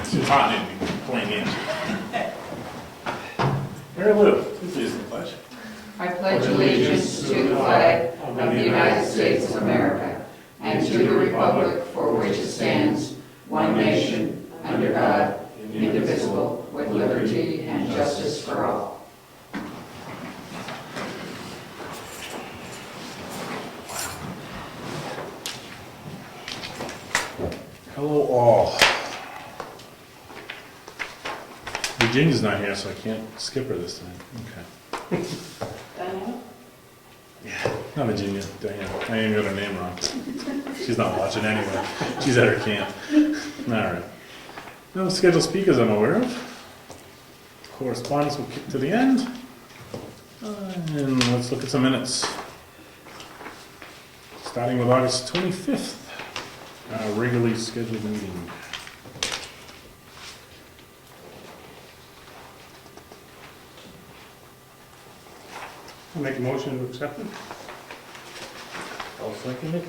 It's hot and playing games. Mary Lou, please lead us in the pledge. I pledge allegiance to the flag of the United States of America and to the republic for which it stands, one nation, under God, indivisible, with liberty and justice for all. Hello all. Virginia's not here, so I can't skip her this time. Okay. Diana? Yeah, not Virginia, Diana. I ain't got her name wrong. She's not watching anyway. She's at her camp. All right. No scheduled speakers I'm aware of. Correspondence will kick to the end. And let's look at some minutes. Starting with August 25th, our regularly scheduled meeting. I'll make a motion to accept it. I'll second it.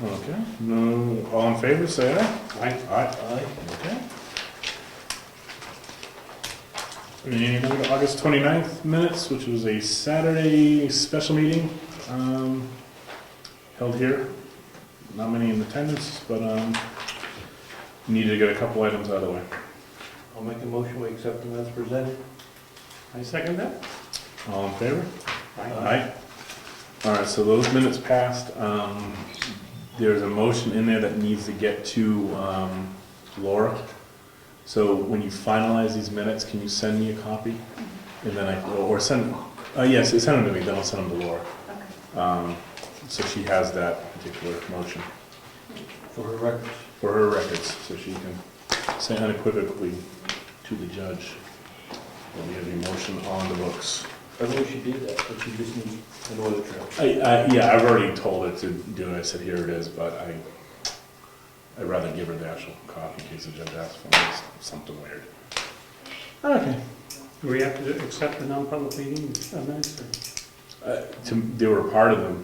Okay, no, all in favor, say aye. Aye. Aye. Aye. Okay. And we got August 29th minutes, which was a Saturday special meeting, held here. Not many in attendance, but needed to get a couple items out of the way. I'll make a motion, we accept them as presented. I second that. All in favor? Aye. Aye. All right, so those minutes passed. There's a motion in there that needs to get to Laura. So when you finalize these minutes, can you send me a copy? And then or send, yes, send them to me, then I'll send them to Laura. So she has that particular motion For her records. for her records, so she can say unequivocally to the judge that we have a motion on the books. I wish she did that, but she just needs an order trail. Yeah, I've already told her to do it. I said, here it is, but I'd rather give her the actual copy in case the judge asks for something weird. Okay. Do we have to accept the non-public meeting minutes? They were part of the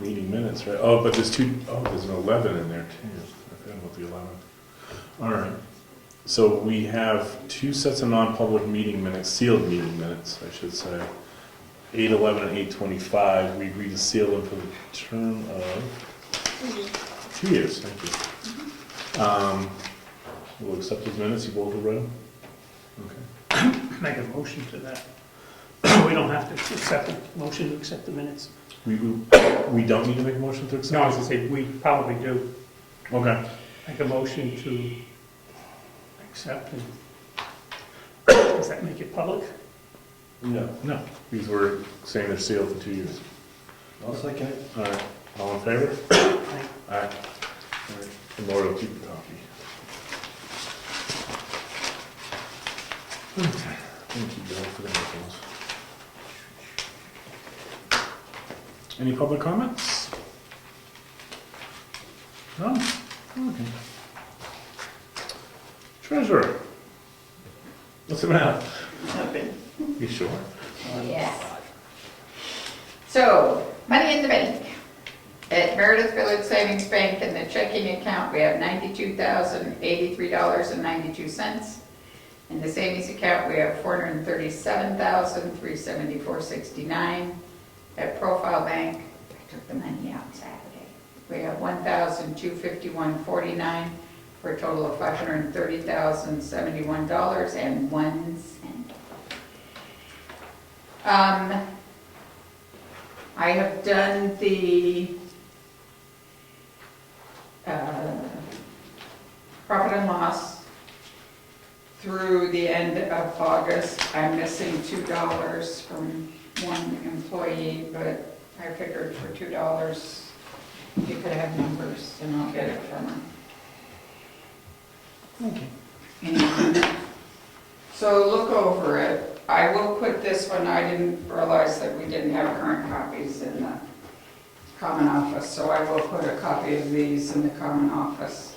meeting minutes, right? Oh, but there's there's an 11 in there too. I forgot about the 11. All right. So we have two sets of non-public meeting minutes, sealed meeting minutes, I should say. 8/11 and 8/25. We agreed to seal them for the term of 2 years. Thank you. We'll accept those minutes. You both have read them? Okay. Make a motion to that. We don't have to accept it. Motion to accept the minutes. We don't need to make a motion to accept? No, I was gonna say, we probably do. Okay. Make a motion to accept and, does that make it public? No. No, because we're saying they're sealed for 2 years. I'll second it. All right. All in favor? Aye. Aye. All right. And Laura will keep the copy. Okay. I'm gonna keep going for the next ones. Any public comments? No? Okay. Treasurer. What's the matter? Nothing. You sure? Yes. So, money in the bank. At Meredith Village Savings Bank in the checking account, we have $92,083.92. In the savings account, we have $437,374.69. At Profile Bank, I took the money out Saturday. We have $1,251.49 for a total of $530,071.01. I have done the profit and loss through the end of August. I'm missing $2 from one employee, but I figured for $2 you could have numbers and I'll get it from her. Okay. And so look over it. I will put this one, I didn't realize that we didn't have current copies in the common office, so I will put a copy of these in the common office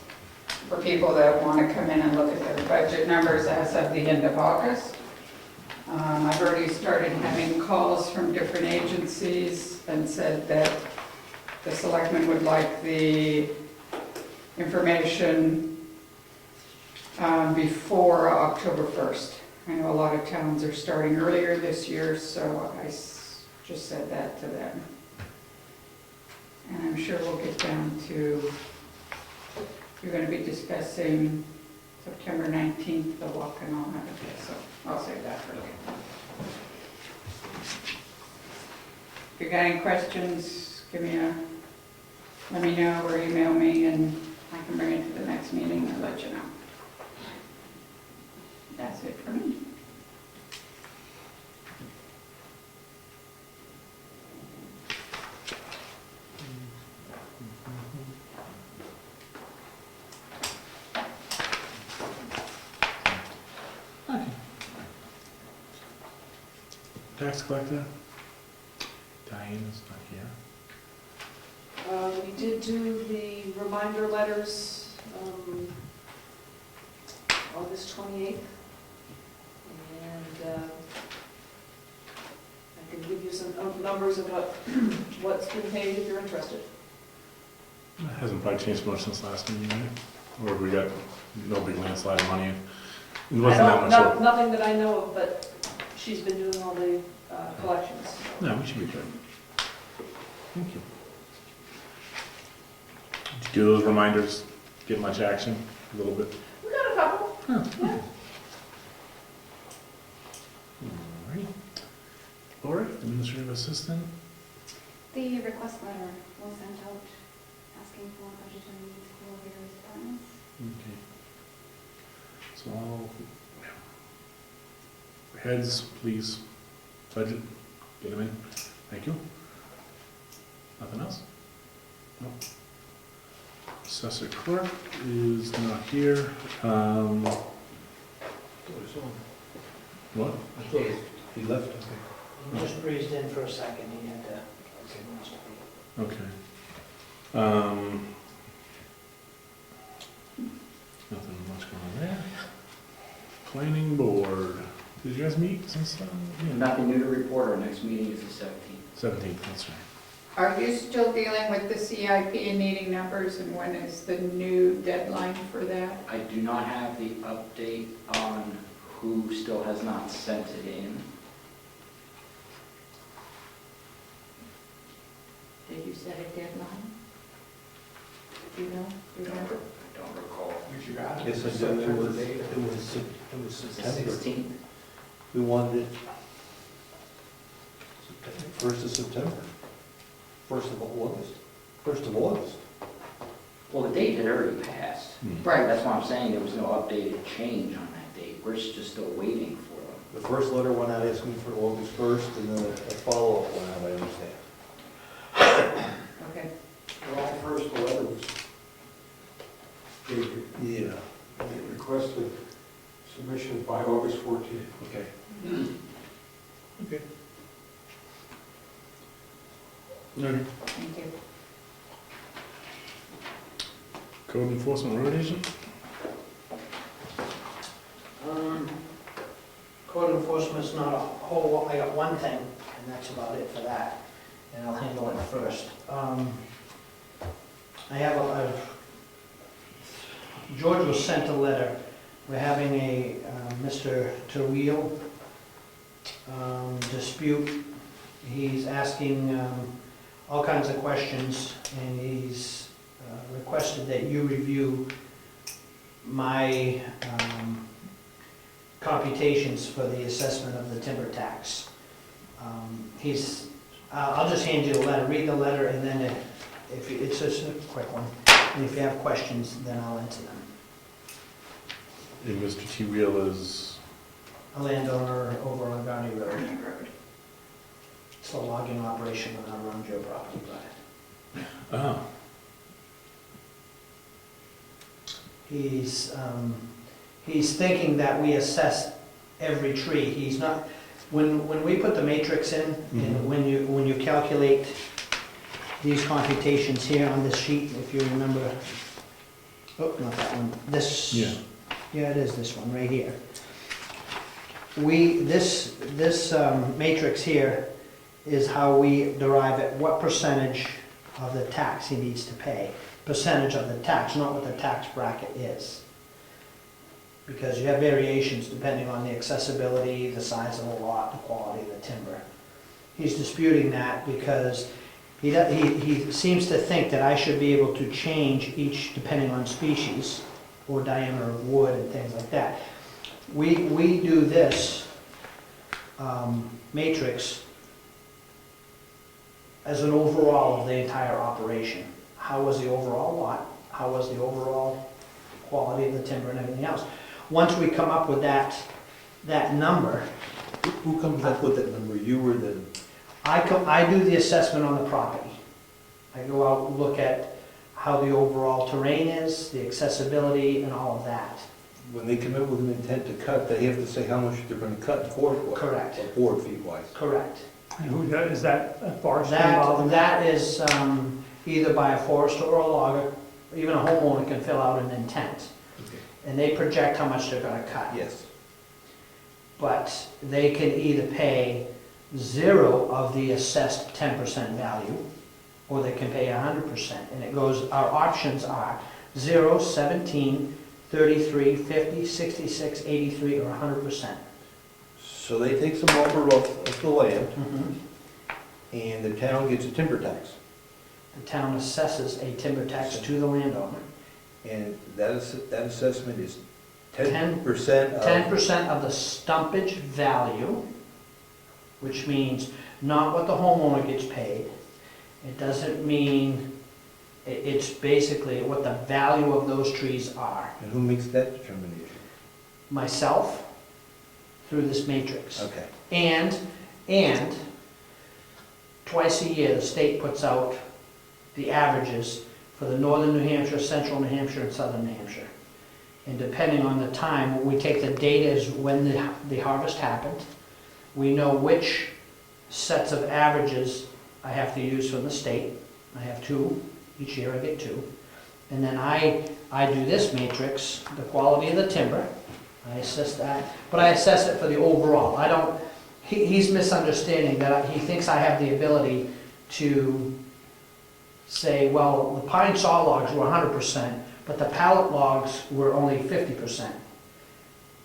for people that want to come in and look at their budget numbers as of the end of August. I've already started having calls from different agencies and said that the selectmen would like the information before October 1st. I know a lot of towns are starting earlier this year, so just said that to them. And I'm sure we'll get down to, you're going to be discussing September 19th, the walk and all that, okay, so I'll save that for later. If you got any questions, let me know or email me and I can bring it to the next meeting and let you know. That's it for me. Tax collector? Diana's not here. We did do the reminder letters, August 28th. And I can give you some numbers about what's been paid if you're interested. It hasn't probably changed much since last meeting, right? Or we got no big landslide of money. It wasn't that much. Nothing that I know of, but she's been doing all the collections. No, we should be good. Thank you. Did you do those reminders? Get much action? A little bit? We got a couple. Huh. Yeah. All right. Laura, administrative assistant? The request letter was sent out asking for budgetary needs for various departments. Okay. So all heads, please, budget, get them in. Thank you. Nothing else? No. Assessor clerk is not here. What? I thought he left. He just breezed in for a second, he had to. Okay. Nothing much going on there. Planning board. Did you guys meet since then? Nothing new to report. Our next meeting is the 17th. 17th, that's right. Are you still dealing with the CIP and needing numbers, and when is the new deadline for that? I do not have the update on who still has not sent it in. Did you set a deadline? Do you know? Remember? I don't recall. Yes, I said it was The September. 16th. We wanted it first of September, 1st of August, 1st of August. Well, the date had already passed. Right. That's why I'm saying there was no updated change on that date. We're just still waiting for them. The first letter went out asking for August 1st, and then a follow-up went out, I understand. Okay. July 1st, the letter was dated. Yeah. It requested submission by August 14th. Okay. Okay. Okay. Thank you. Code enforcement road agent? Code enforcement's not a whole lot, I got one thing, and that's about it for that, and I'll handle it first. I have George was sent a letter. We're having a Mr. Terweel dispute. He's asking all kinds of questions, and he's requested that you review my computations for the assessment of the timber tax. I'll just hand you the letter, read the letter, and then if it's just a quick one, and if you have questions, then I'll answer them. And Mr. T. Wheel is, A landowner over on Garney Road. It's a logging operation around your property, but oh, he's thinking that we assess every tree. He's not, when we put the matrix in, and when you calculate these computations here on this sheet, if you remember, oh, not that one, this, yeah, it is this one right here. This matrix here is how we derive it, what percentage of the tax he needs to pay. Percentage of the tax, not what the tax bracket is. because you have variations depending on the accessibility, the size of the lot, the quality of the timber. He's disputing that because he seems to think that I should be able to change each depending on species or diameter of wood and things like that. We do this matrix as an overall of the entire operation. How was the overall lot? How was the overall quality of the timber and everything else? Once we come up with that number, Who comes up with that number, you or the? I do the assessment on the property. I go out and look at how the overall terrain is, the accessibility, and all of that. When they come in with an intent to cut, they have to say how much they're gonna cut in board wise. Correct. Or board feet wise. Correct. And who does, is that a forester involved in That is either by a forester or a logger, even a homeowner can fill out an intent. Okay. And they project how much they're gonna cut. Yes. But they can either pay 0 of the assessed 10% value, or they can pay 100%. And it goes, our options are 0, 17, 33, 50, 66, 83, or 100%. So they take some lumber off the land, Mhm. and the town gets a timber tax. The town assesses a timber tax to the landowner. And that assessment is 10% of. 10% of the stumpage value, which means not what the homeowner gets paid. It doesn't mean, it's basically what the value of those trees are. And who makes that determination? Myself, through this matrix. Okay. And twice a year, the state puts out the averages for the northern New Hampshire, central New Hampshire, and southern New Hampshire. And depending on the time, we take the data as when the harvest happened. We know which sets of averages I have to use from the state. I have 2, each year I get 2. And then I do this matrix, the quality of the timber, I assess that, but I assess it for the overall. I don't, he's misunderstanding that he thinks I have the ability to say, well, the pine saw logs were 100%, but the pallet logs were only 50%.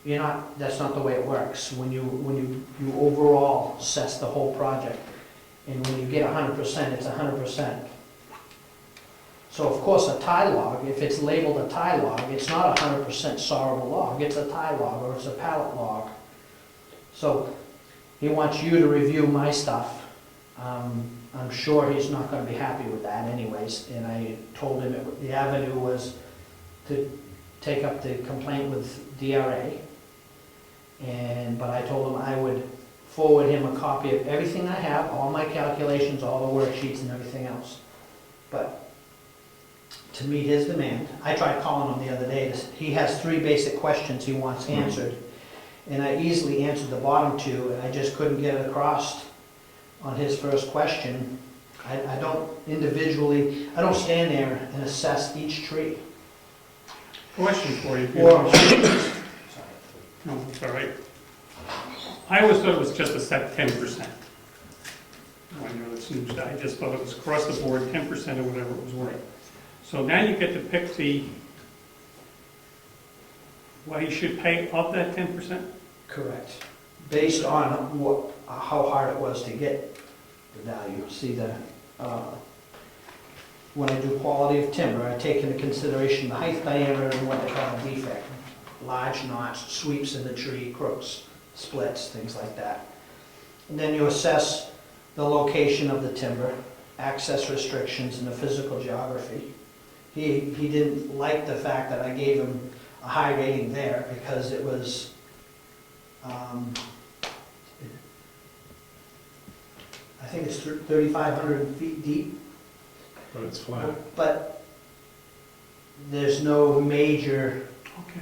You're not, that's not the way it works. When you overall assess the whole project, and when you get 100%, it's 100%. So of course, a tie log, if it's labeled a tie log, it's not 100% sawable log, it's a tie log or it's a pallet log. So he wants you to review my stuff. I'm sure he's not gonna be happy with that anyways, and I told him the avenue was to take up the complaint with DRA. But I told him I would forward him a copy of everything I have, all my calculations, all the worksheets and everything else. But to meet his demand, I tried calling him the other day. He has 3 basic questions he wants answered. And I easily answered the bottom 2, and I just couldn't get it across on his first question. I don't individually, I don't stand there and assess each tree. Question for you. Or, No, it's all right. I always thought it was just a set 10%. I just thought it was across the board, 10% or whatever it was worth. So now you get to pick what he should pay of that 10%? correct. Based on how hard it was to get the value. See, when I do quality of timber, I take into consideration the height, diameter, and what they call a defect. Large knots, sweeps in the tree, crooks, splits, things like that. And then you assess the location of the timber, access restrictions, and the physical geography. He didn't like the fact that I gave him a high rating there because it was, I think it's 3,500 feet deep. But it's flat. But there's no major Okay.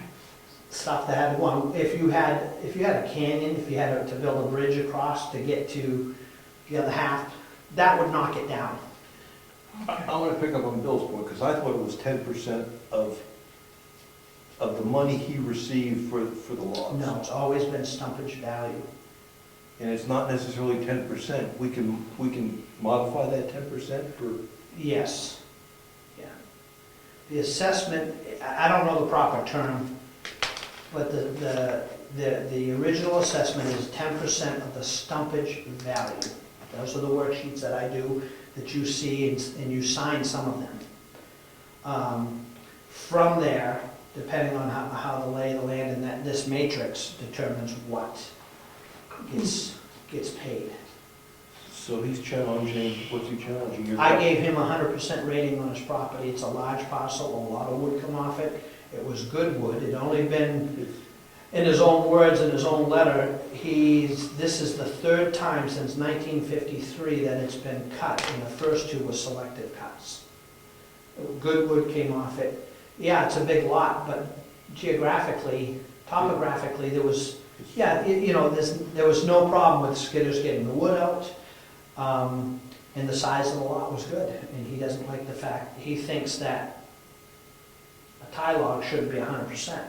stuff that had one. If you had a canyon, if you had to build a bridge across to get to the other half, that would knock it down. I want to pick up on Bill's point, because I thought it was 10% of the money he received for the logs. No, it's always been stumpage value. And it's not necessarily 10%. We can modify that 10% for. Yes. Yeah. The assessment, I don't know the proper term But the original assessment is 10% of the stumpage value. Those are the worksheets that I do, that you see, and you sign some of them. From there, depending on how the lay of the land and that this matrix determines what gets paid. So he's challenging, what's he challenging? Your- I gave him a 100% rating on his property. It's a large parcel, a lot of wood come off it. It was good wood. It'd only been, in his own words, in his own letter, this is the third time since 1953 that it's been cut, and the first two were selective cuts. Good wood came off it. Yeah, it's a big lot, but geographically, topographically, there was, there was no problem with Skidders getting the wood out. And the size of the lot was good, and he doesn't like the fact, he thinks that a tie log shouldn't be 100%.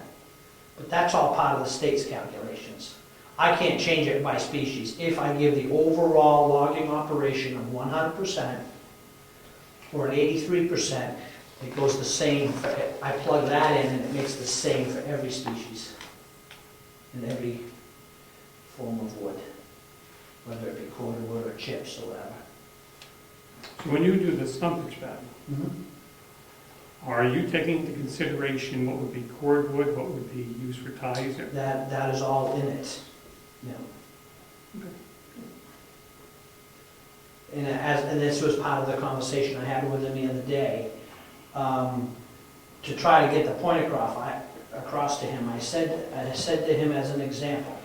But that's all part of the state's calculations. I can't change it by species. If I give the overall logging operation of 100% or an 83%, it goes the same for, I plug that in and it makes the same for every species in every form of wood, whether it be cordwood or chips or whatever. So when you do the stumpage value, are you taking into consideration what would be cordwood, what would be used for ties? That is all in it. Yeah. And this was part of the conversation I had with him the other day. To try to get the point across to him, I said to him as an example,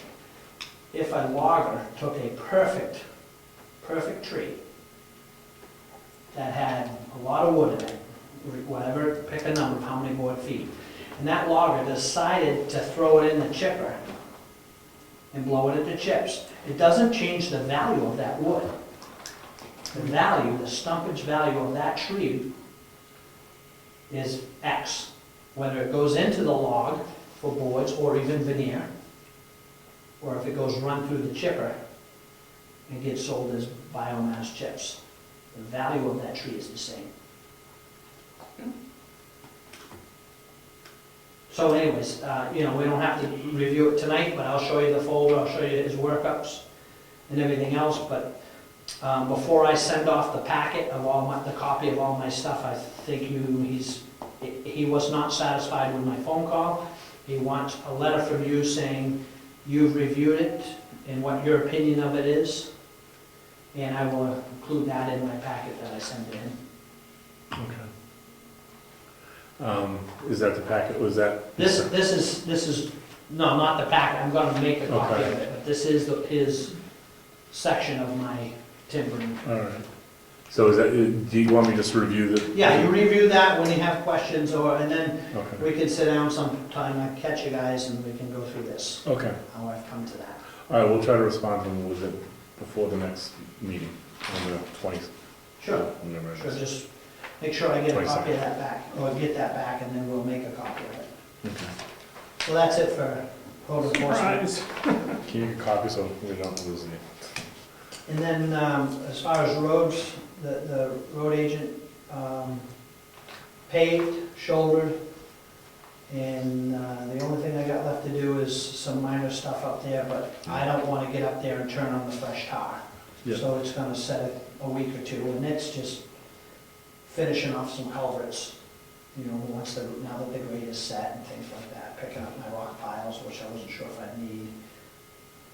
if a logger took a perfect tree that had a lot of wood in it, whatever, pick a number of how many board feet, and that logger decided to throw it in the chipper and blow it into chips, it doesn't change the value of that wood. The value, the stumpage value of that tree is X. Whether it goes into the log for boards or even veneer, or if it goes run through the chipper and gets sold as biomass chips. The value of that tree is the same. So anyways, we don't have to review it tonight, but I'll show you the folder, I'll show you his workups and everything else, but before I send off the packet of the copy of all my stuff, I think he was not satisfied with my phone call. He wants a letter from you saying you've reviewed it and what your opinion of it is, and I will include that in my packet that I send in. Okay. Is that the packet, was that? This is, no, not the packet, I'm gonna make a copy of Okay. it, but this is his section of my timbering. All right. So is that, do you want me just to review the? Yeah, you review that when you have questions, and then Okay. we can sit down sometime, I catch you guys, and we can go through this, Okay. how I've come to that. All right, we'll try to respond to them with it before the next meeting on the 20th. Sure, Whenever it sure, is. just make sure I get a 22nd. copy of that back, or get that back, and then we'll make a copy of it. Okay. So that's it for code enforcement. Surprise. Can you get a copy so we don't lose it? And then, as far as roads, the road agent paved, shouldered, and the only thing I got left to do is some minor stuff up there, but I don't want to get up there and turn on the fresh tar. Yeah. So it's gonna set it a week or two, and it's just finishing off some culverts, now that the grade is set and things like that, picking up my rock piles, which I wasn't sure if I'd need,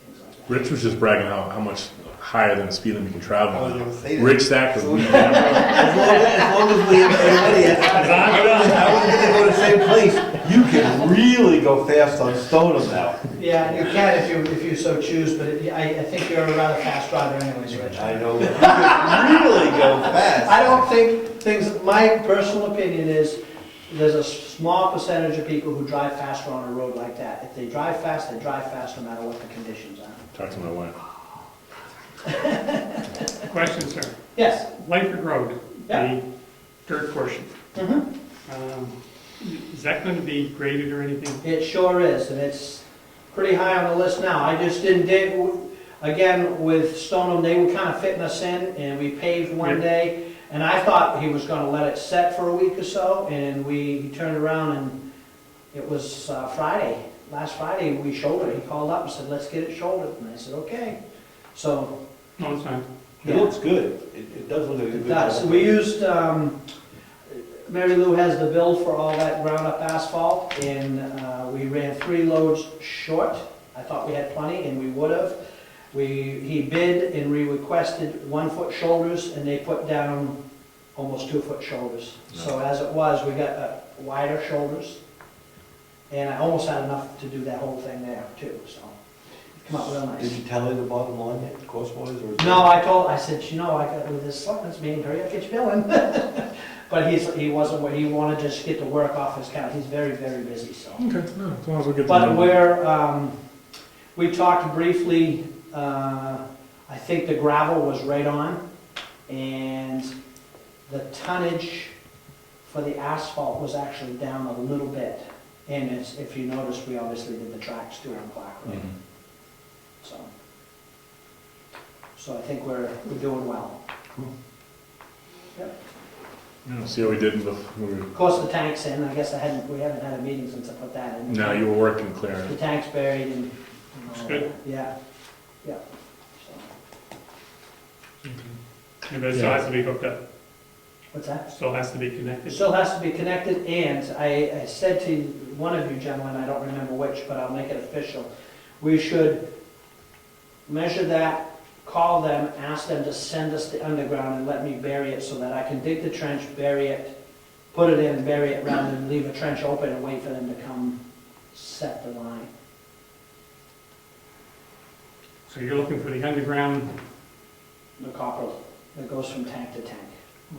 things like that. Rich was just bragging how much higher than the speed limit you can travel. I was gonna say that. Rich stack was. As long as we have money, I wouldn't think go to the same place. You can really go fast on Stoneham now. Yeah, you can if you so choose, but I think you're a rather fast driver anyways, Rich. I know, you can really go fast. I don't think my personal opinion is, there's a small percentage of people who drive faster on a road like that. If they drive fast no matter what the conditions are. Talk to my wife. Question, sir. Yes? Langford Road, Yeah. the dirt portion. Mm-hmm. Is that going to be graded or anything? It sure is, and it's pretty high on the list now. I just didn't again, with Stoneham, they were kind of fitting us in, and we paved one day, and I thought he was gonna let it set for a week or so, and he turned around and It was Friday, last Friday, we shouldered, he called up and said, let's get it shouldered, and I said, okay. So, No, it's fine. It looks good. It does look like a good. it does. We used, Mary Lou has the bill for all that ground up asphalt, and we ran 3 loads short. I thought we had plenty, and we would have. He bid and we requested 1-foot shoulders, and they put down almost 2-foot shoulders. So as it was, we got wider shoulders, and I almost had enough to do that whole thing there too, so it came out real Did nice. you tally the bottom line yet, cost-wise, or? No, I said, you know, I got with this selectmen's meeting, hurry up, get your bill in. But he wasn't, he wanted to just get the work off his count. He's very, very busy, so. Okay, no, as long as we get the But number. we talked briefly, I think the gravel was right on, and the tonnage for the asphalt was actually down a little bit. And if you notice, we obviously did the tracks too on Clark Road, Mhm. so I think we're doing well. Cool. Yep. Yeah, see how we did before. Of course, the tank's in, I guess we haven't had a meeting since I put that in. No, you were working clear. The tank's buried and. Looks good. Yeah, yeah. So, And it still has to be hooked up, what's that? still has to be It connected. still has to be connected, and I said to one of you gentlemen, I don't remember which, but I'll make it official, we should measure that, call them, ask them to send us the underground and let me bury it so that I can dig the trench, bury it, put it in and bury it, rather than leave a trench open and wait for them to come set the line. So you're looking for the underground, The copper that goes from tank to tank.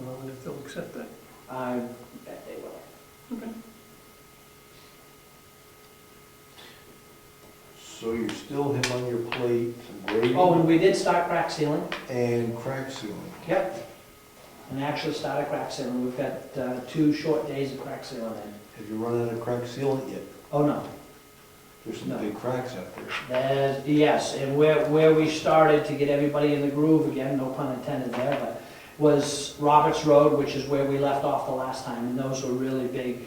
well, if they'll accept that. I bet they will. Okay. So you still have on your plate grading Oh, and we did start crack sealing. and crack sealing. Yep. And actually started crack sealing. We've got 2 short days of crack sealing in. Have you run out of crack sealant yet? Oh, no. There's some No. big cracks out there. Yes, and where we started to get everybody in the groove again, no pun intended there, but was Roberts Road, which is where we left off the last time, and those were really big,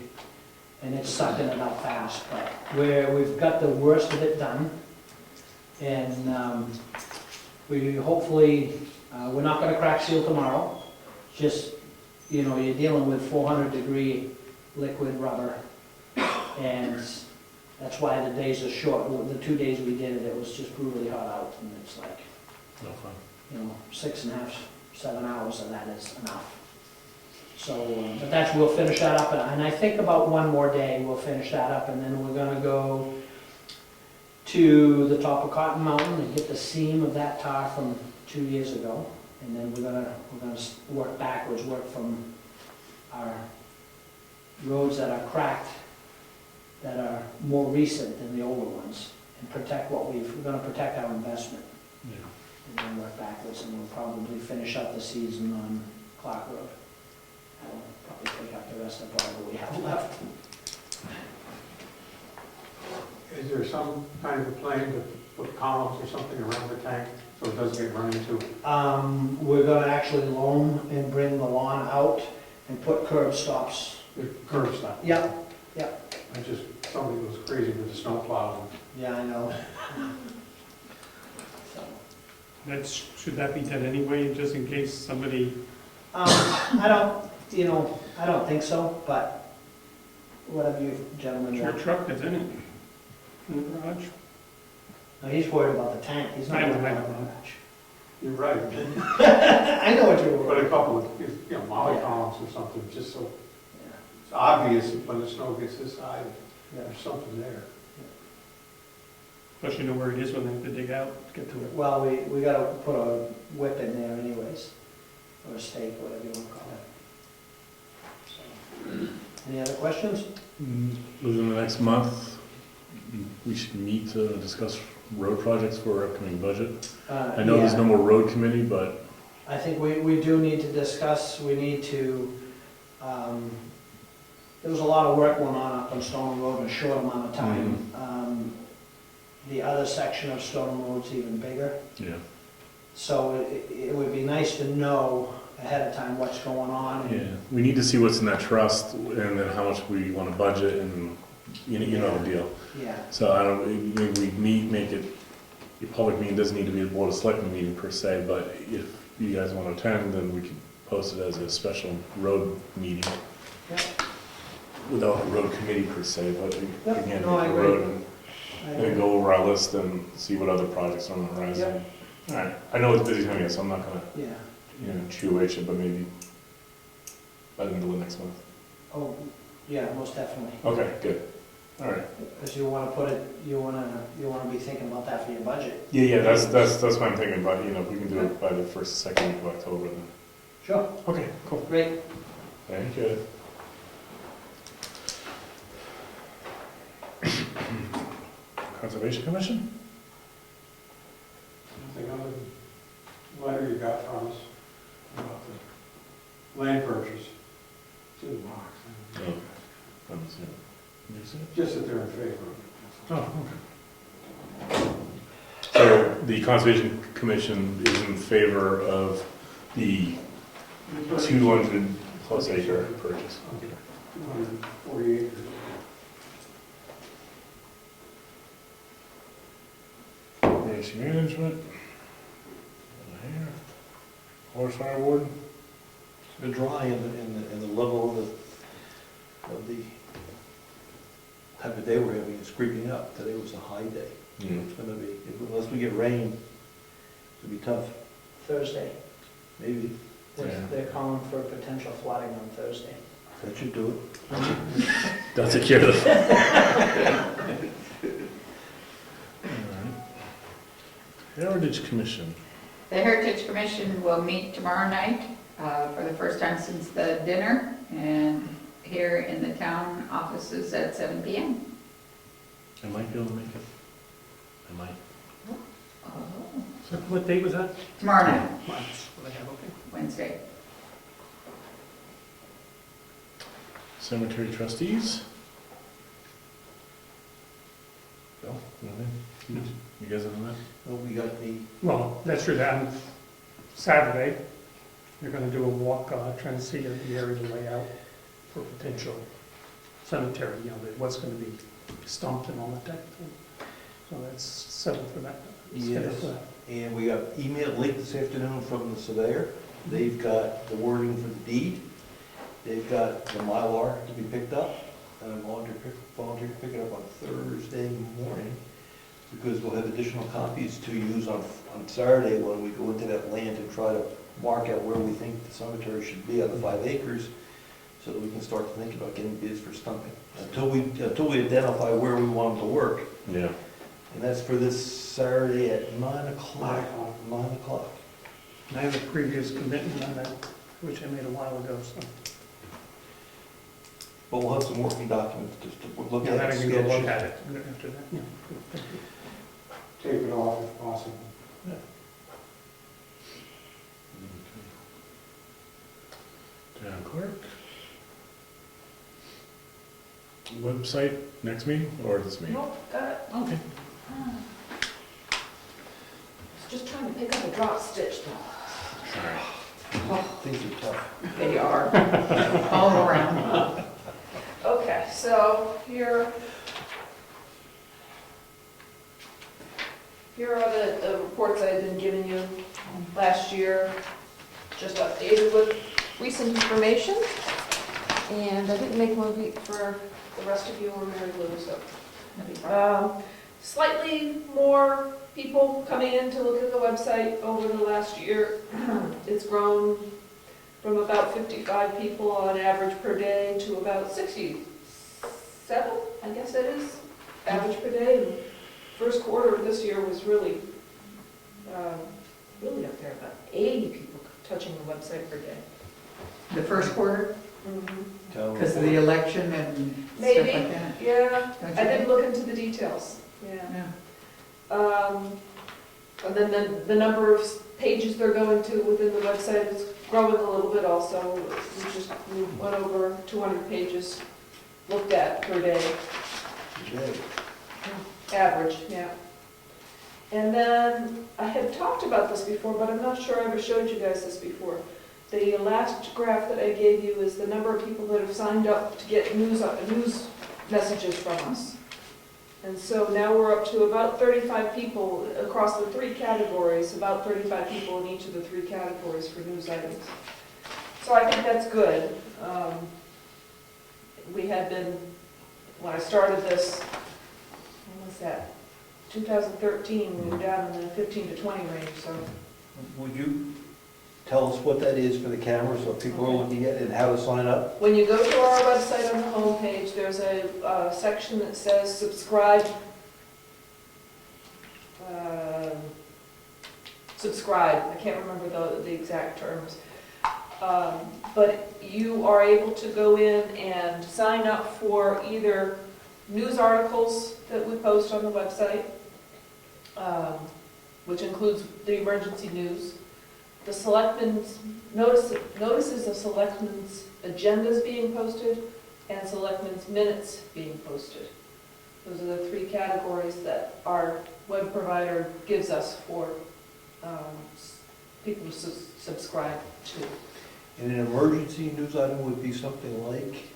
and it's sucking it up fast, but we've got the worst of it done, and we hopefully, we're not gonna crack seal tomorrow, just, you know, you're dealing with 400-degree liquid rubber, and that's why the days are short. The 2 days we did it, it was just brutally hot out, and it's like, No fun. you know, 6.5, 7 hours of that is enough. So, but we'll finish that up, and I think about 1 more day, we'll finish that up, and then we're gonna go to the top of Cotton Mountain and get the seam of that tar from 2 years ago, and then we're gonna work backwards, work from our roads that are cracked, that are more recent than the older ones, and protect we're gonna protect our investment, Yeah. and then work backwards, and we'll probably finish up the season on Clark Road. That'll probably take up the rest of whatever we have left. Is there some kind of a plan to put columns or something around the tank so it doesn't get run into? We're gonna actually loam and bring the lawn out and put curb stops. The curb stop? Yep, I just, somebody goes crazy with the snowplow. yeah, I know. So, Should that be done anyway, just in case somebody, I don't think so, but whatever you gentlemen your want. truck that's in it, in the garage? No, he's worried about the tank, he's not I know, worried I about know. the garage. You're right. I know what you're Put worried a about. couple of, molly columns or something, just so Yeah, it's obvious when the snow gets this high, yeah. there's something there. Plus you know where it is when they have to dig out, to get to it. Well, we gotta put a whip in there anyways, or a stake, whatever you wanna call it. So, any other questions? Within the next month, we should meet to discuss road projects for our upcoming budget. I know there's Yeah. no more road committee, but I think we do need to discuss, we need to, there was a lot of work going on up on Stone Road in a short amount of time. The other section of Stone Road's even bigger, yeah. so it would be nice to know ahead of time what's going on. Yeah, we need to see what's in that trust and then how much we want to budget and you know the deal. Yeah, So I don't, maybe we make it, your public meeting doesn't need to be a Board of Selectmen meeting per se, but if you guys want to attend, then we can post it as a special road meeting. Yep. Without a road committee per se, but Yep, again, no, I pick a agree. road and then go over our list and see what other projects are on the horizon. All right, I know it's busy time yet, so I'm not gonna, Yeah, chew at you, but maybe by the middle of next month. oh, yeah, most definitely. Okay, good. All right. Because you want to put it, you want to be thinking about that for your budget. Yeah, that's what I'm thinking about, if we can do it by the first, second week of October, then. Sure. Okay, cool. Great. Thank you. Conservation Commission? Nothing other than the letter you got from us about the land purchase. It's in the box. Okay. Let me see it. Can you see it? Just that they're in favor of it. Oh, okay. So the Conservation Commission is in favor of the 200 plus acre purchase. Okay. 240 acres. Waste management. Here. Horse fire warden. It's been dry and the level of the type of day we're having is creeping up. Today was a high day. It's gonna be, unless we get rain, it'll be tough, Thursday. maybe. They're calling for potential flooding on Thursday. That should do it. That's a cure. Heritage Commission. The Heritage Commission will meet tomorrow night for the first time since the dinner, and here in the town offices at 7 p.m. I might be able to make it. I might. Oh. So what date was that? Tomorrow night, That's what I have, okay. Wednesday. Cemetery trustees. Bill, anything? You guys have that? Well, we got the, Well, that's true, that Saturday, you're gonna do a walk, trying to see the area layout for potential cemetery, what's gonna be stumped and all that type of thing. So that's settled for that. scheduled Yes. for that. and we got email late this afternoon from the surveyor. They've got the wording for the deed. They've got the Mylar to be picked up, and I'm volunteering to pick it up on Thursday morning, because we'll have additional copies to use on Saturday when we go into that land and try to mark out where we think the cemetery should be on the 5 acres, so that we can start to think about getting bids for stumping. Until we identify where we want them to work, Yeah. and that's for this Saturday at 9 o'clock. 9 o'clock. I have a previous commitment on that, which I made a while ago, so. But we'll have some working documents just to look Yeah, at. then I can go sketch. look at it after that, yeah. Good, thank you. Take it off if possible. Town clerk. Website, next meeting, or this meeting? Nope, got it. Okay. Was just trying to pick up a drop stitch though. Sorry. Things are tough. They are, all around. Okay, so here are the reports I've been giving you last year, just updated with recent information. And I didn't make one for the rest of you or Mary Lou, so. Slightly more people coming in to look at the website over the last year. It's grown from about 55 people on average per day to about 67, I guess it is, average per day. And first quarter of this year was really up there, about 80 people touching the website per day. The first quarter, Town because of the election and stuff Maybe, like that. yeah. Don't you I didn't think? look into the details, yeah. Yeah. And then the number of pages they're going to within the website is growing a little bit also. We went over 200 pages looked at per day, Today. average, yeah. And then, I had talked about this before, but I'm not sure I ever showed you guys this before. The last graph that I gave you is the number of people that have signed up to get news messages from us. And so now we're up to about 35 people across the 3 categories, about 35 people in each of the 3 categories for news items. So I think that's good. We had been, when I started this, when was that? 2013, we were down in the 15 to 20 range, so. Would you tell us what that is for the camera so people are looking at it and how to sign up? When you go to our website on the homepage, there's a section that says subscribe. Subscribe, I can't remember the exact terms. But you are able to go in and sign up for either news articles that we post on the website, which includes the emergency news, the selectmen's notices of selectmen's agendas being posted, and selectmen's minutes being posted. Those are the 3 categories that our web provider gives us for people to subscribe to. And an emergency news item would be something like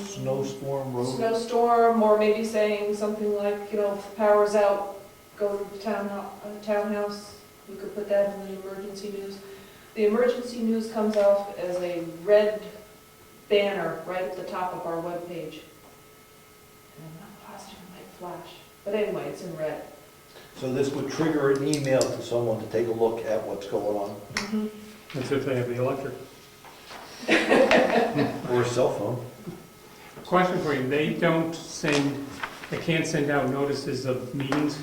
snowstorm, road? Snowstorm, or maybe saying something like, if power's out, go to the townhouse. We could put that in the emergency news. The emergency news comes off as a red banner right at the top of our webpage. And I'm not positive it might flash, but anyway, it's in red. So this would trigger an email to someone to take a look at what's going on, That's if they have the electric. or a cell phone. Question for you, they can't send out notices of meetings?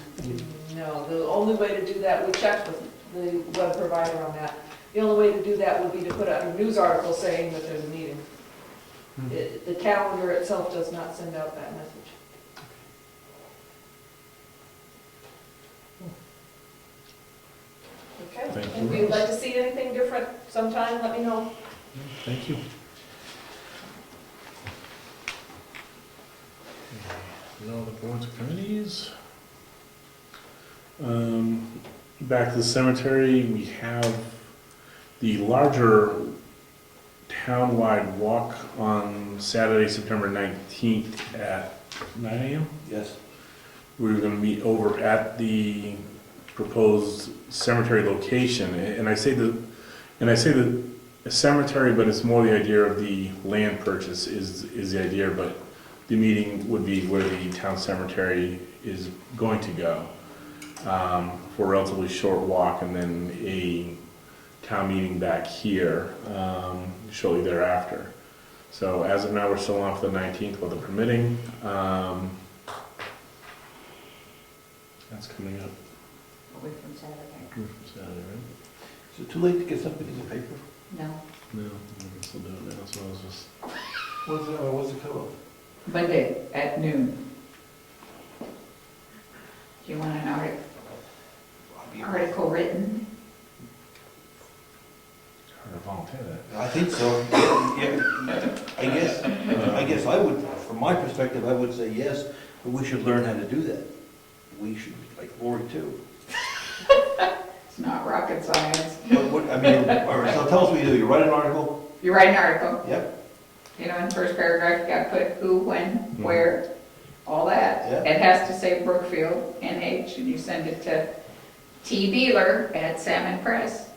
No, the only way to do that, we checked with the web provider on that. The only way to do that would be to put out a news article saying that there's a meeting. The calendar itself does not send out that message. Okay, Thank you. if you'd like to see anything different sometime, let me know. Thank you. No other boards or committees? Back to the cemetery, we have the larger townwide walk on Saturday, September 19th at 9 a.m. Yes. We're going to meet over at the proposed cemetery location, and I say the cemetery, but it's more the idea of the land purchase is the idea, but the meeting would be where the town cemetery is going to go, for a relatively short walk, and then a town meeting back here shortly thereafter. So as of now, we're still on for the 19th, weather permitting. That's coming up. A week from Saturday. Saturday, right? Is it too late to get something in the paper? No. No, I guess I'll do it now, so I was just... What's the cutoff? Monday at noon. Do you want an article written? Hard to volunteer that. I think so. Yeah, I guess I would, from my perspective, I would say yes, but we should learn how to do that. We should, like Lori too. It's not rocket science. All right, so tell us what you do. You write an article? You write an article, Yep. in the first paragraph, you gotta put who, when, where, all that. Yeah. It has to say Brookfield NH, and you send it to T. Beeler at Salmon Press.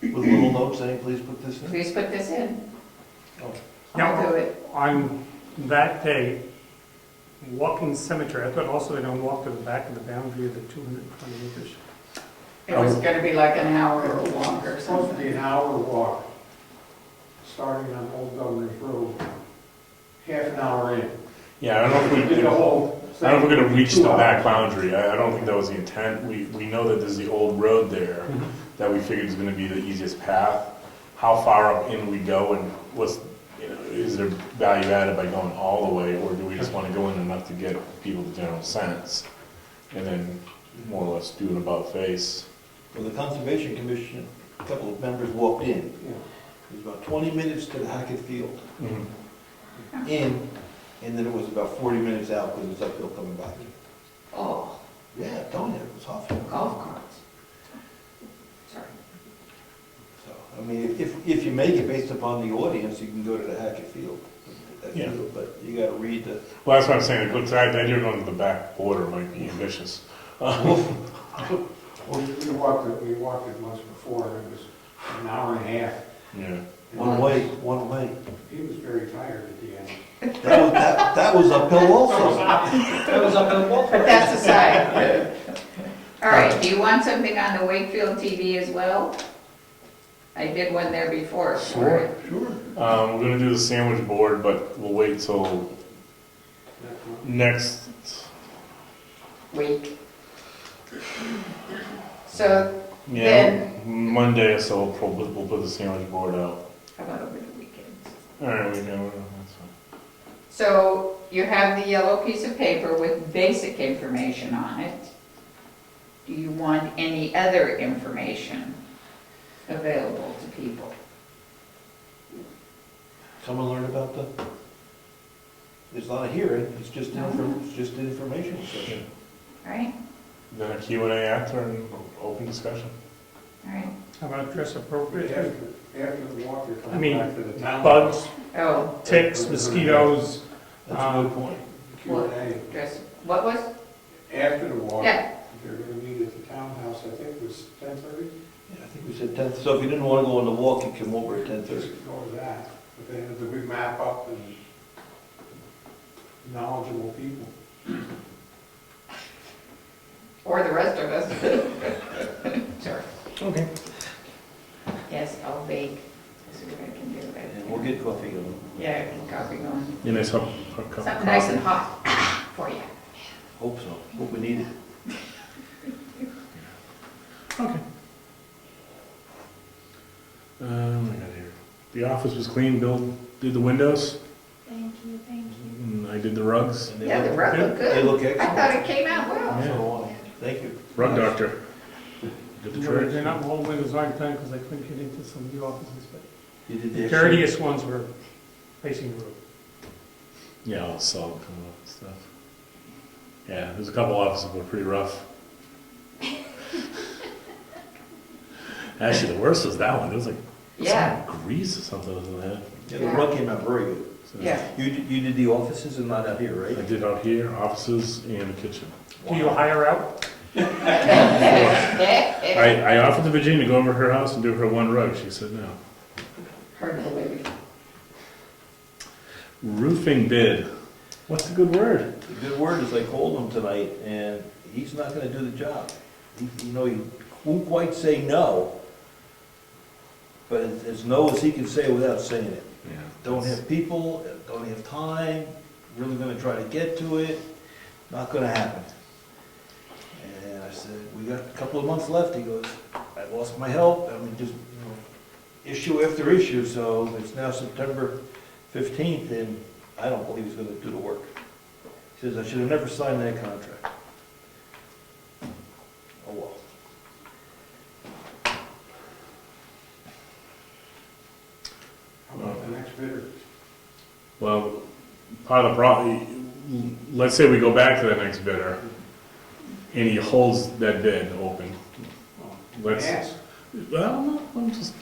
With a little note saying, please put this in? Please put this in. Oh. I'll do it. On that day, walking cemetery, I thought also they don't walk to the back of the boundary of the 220 acres. It was gonna be like an hour or longer or It's supposed to something. be an hour walk, starting on Old Governor's Road, half an hour in. Yeah, I don't know if we Did the whole I don't know if we're gonna reach the 2 hours. back boundary. I don't think that was the intent. We know that there's the old road there that we figured is gonna be the easiest path. How far up in we go, and what's, is there value added by going all the way, or do we just wanna go in enough to get people the general sense? And then more or less do an about face. Well, the Conservation Commission, a couple of members walked in. Yeah. It was about 20 minutes to the Hackett Field in, and then it was about 40 minutes out because it was uphill coming back. Oh, Yeah, I'm telling you, it was tough. golf carts. Sorry. So, I mean, if you make it based upon the audience, you can go to the Hackett Field. Yeah. But you gotta read the, Well, that's what I'm saying, the idea of going to the back border might be ambitious. Well, we walked it once before, and it was an hour and a half. Yeah. one way. He was very tired at the end. That was uphill also. That was up in the wall. But that's aside. All right, do you want something on the Wakefield TV as well? I did one there before. Sure. Sure. We're gonna do the sandwich board, but we'll wait till next, Week. So, yeah, Monday or so, we'll put the sandwich board out. how about over the weekends? All right, we can, that's fine. So you have the yellow piece of paper with basic information on it. Do you want any other information available to people? Come and learn about it's not a hearing, it's just an information session. All right, Then a Q&A after and open discussion. all right. How about dress appropriately? After the walk, you're I coming mean, back to the town. bugs, Oh, ticks, mosquitoes. That's a good point. Q&A. dress, what was? After the walk, Yeah, they're gonna meet at the townhouse, I think it was 10:30. Yeah, I think we said 10, so if you didn't wanna go on the walk, you come over at 10:30. Just go with that, but they have the big map up and knowledgeable people. or the rest of us. Sorry. Okay. Yes, I'll bake. See what I can do. And we'll get coffee going. Yeah, get coffee going. You nice cup of Something coffee. nice and hot for you. Hope so, hope we need it. Okay. I got here. The office was clean, Bill did the windows, Thank you, thank you. and I did the rugs. And they Yeah, the look- rug looked They good. look I excellent. thought it came out well. So, thank you. Rug doctor. Did the They're trick. not all windows aren't done because I couldn't get into some of the offices, but You did the the dirtiest ones were facing the road. Yeah, all the salt coming up and stuff. Yeah, there's a couple offices that were pretty rough. Actually, the worst was that one. It was like Yeah, some grease or something in that. Yeah, the rug came out very good. So yeah. You did the offices and not out here, I right? did out here, offices and the kitchen. Do you hire out? I offered to Virginia to go over to her house and do her one rug. She said no. Hard to believe. Roofing bid. What's the good word? The good word is I called him tonight, and he's not gonna do the job. He won't quite say no, but as no as he can say without saying it. Yeah. Don't have people, don't have time, really gonna try to get to it, not gonna happen. And I said, we got a couple of months left. He goes, I lost my help, I mean, just, issue after issue, so it's now September 15th, and I don't believe he's gonna do the work. He says, I should have never signed that contract. Oh, well. How about the next bidder? Well, part of the problem, let's say we go back to the next bidder and he holds that bid open. Let's, Ask. well, no, I'm just,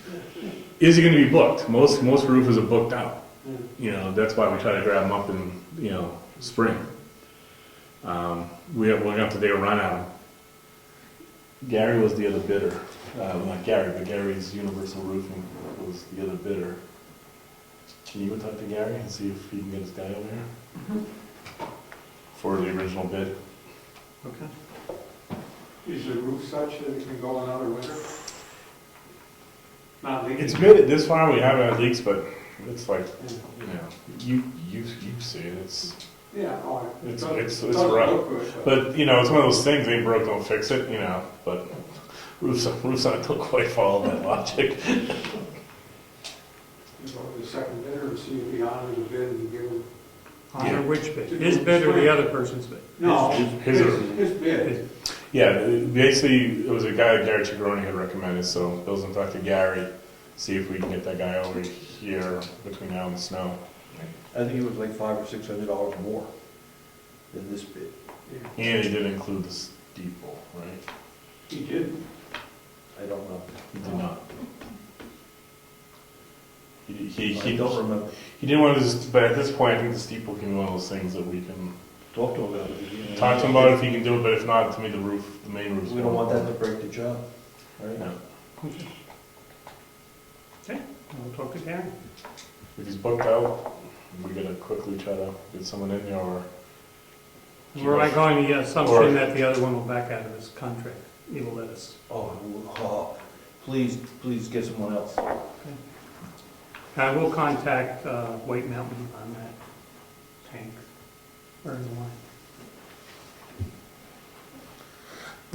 is he gonna be booked? Most roofers are booked out. You know, that's why we try to grab them up in, spring. We're gonna have to take a run at him. Gary was the other bidder. Well, not Gary, but Gary's Universal Roofing was the other bidder. Can you go talk to Gary and see if he can get his guy over here? For the original bid. Okay. Is the roof such that it can go another winter? Not leaking? It's good, this far we haven't had leaks, but it's like, you see it, Yeah, oh, it It's- doesn't- it's doesn't rough. look good, but, it's one of those things, ain't broke, don't fix it, but roofs aren't don't quite follow that logic. You go to the second bidder and see if he honors the bid and give him. Honor which bid? His bid or the other person's bid? No, His- his bid. Yeah, basically, it was a guy that Gary Chigaroni had recommended, so Bill's gonna talk to Gary, see if we can get that guy over here between now and the snow. I think it was like $500 or $600 more than this bid. And he did include the steeple, right? He did. I don't know. He did not. I don't remember. He didn't want to, but at this point, I think the steeple can be one of those things that we can Talk to him about it. talk to him about if he can do it, but if not, to me, the main roof. We don't want that to break the job, right? No. Okay, we'll talk to Karen. If he's booked out, we gotta quickly try to get someone in there, or We're not going to the assumption that the other one will back out of his contract. He will let us. Please get someone else. I will contact White Mountain on that tank. Or the line.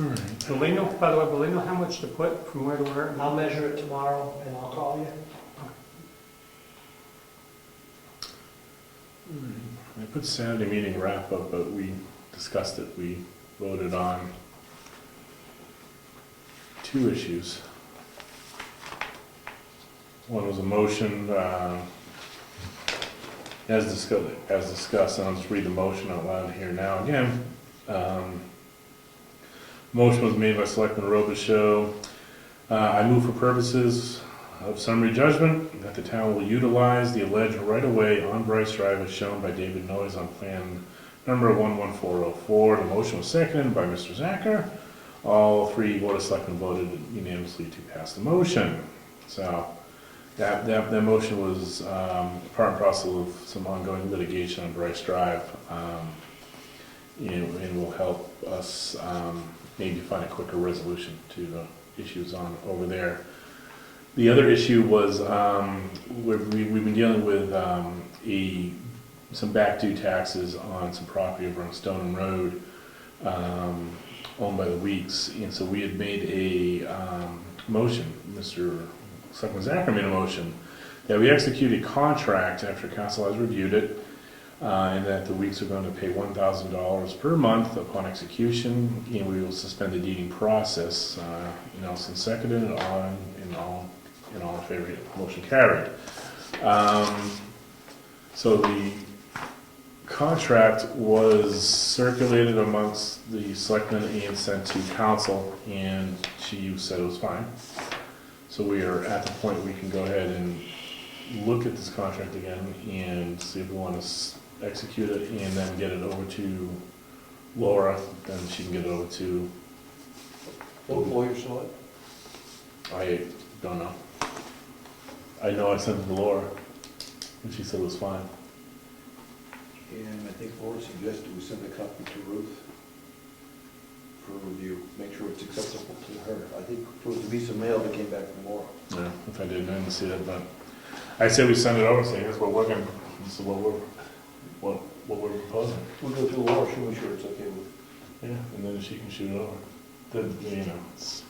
Alright. Will they know, by the way, will they know how much to put from where to where? I'll measure it tomorrow and I'll call you. I put Saturday meeting wrap up, but we discussed it, we voted on 2 issues. One was a motion, as discussed, and I'll just read the motion out loud here now again. Motion was made by Selectman Robisheau. I move for purposes of summary judgment that the town will utilize the alleged right-of-way on Bryce Drive as shown by David Noyes on plan number 11404. The motion was seconded by Mr. Zacher. All 3 Board of Selectmen voted unanimously to pass the motion. So that motion was part and parcel of some ongoing litigation on Bryce Drive, and will help us maybe find a quicker resolution to the issues on over there. The other issue was we've been dealing with some back due taxes on some property over on Stoneham Road owned by the Weeks, and so we had made a motion, Mr. Selectman Zacher made a motion, that we execute a contract after council has reviewed it, and that the Weeks are going to pay $1,000 per month upon execution, and we will suspend the deeding process. Nelson seconded, and all in favor, motion carried. So the contract was circulated amongst the selectmen and sent to council, and she said it was fine. So we are at the point we can go ahead and look at this contract again and see if we want to execute it and then get it over to Laura, then she can get it over to... What lawyer saw it? I don't know. I know I sent it to Laura, and she said it was fine. And I think Laura suggested we send a copy to Ruth for review, make sure it's acceptable to her. I think it was to be some mail that came back from Laura. Yeah, if I did, I didn't see it, but I said we send it over, saying here's what we're going, this is what we're proposing. We'll go through Laura, she'll make sure it's okay with. Yeah, and then she can shoot it over. Then, this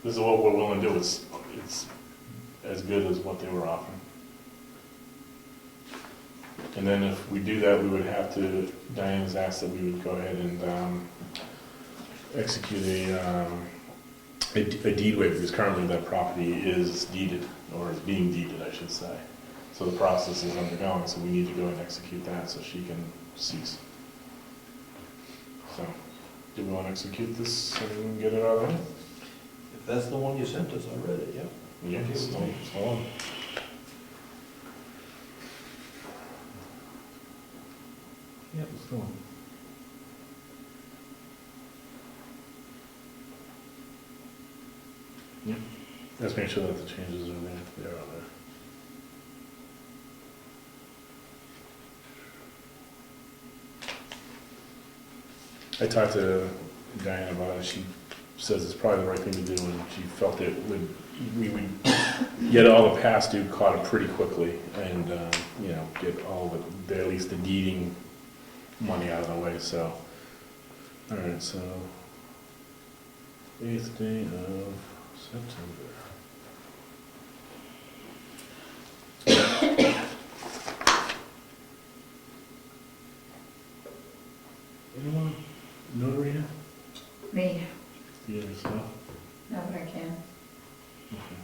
is what we're willing to do. It's as good as what they were offering. And then if we do that, we would have to, Diane's asked that we would go ahead and execute a deed waiver, because currently that property is deeded, or is being deeded, I should say. So the process is undergoing, so we need to go and execute that so she can cease. So, do we want to execute this so we can get it out of the way? If that's the one you sent us, I read it, yeah. Yeah, it's the one. Yeah, it's the one. Yeah, let's make sure that the changes are there. They're on there. I talked to Diane about it. She says it's probably the right thing to do, and she felt it would, we would get all the past due caught up pretty quickly, and get all the at least the deeding money out of the way. So, all right. So, 8th day of September. Anyone? Notary here? Me, You yourself? no, but I can. Okay.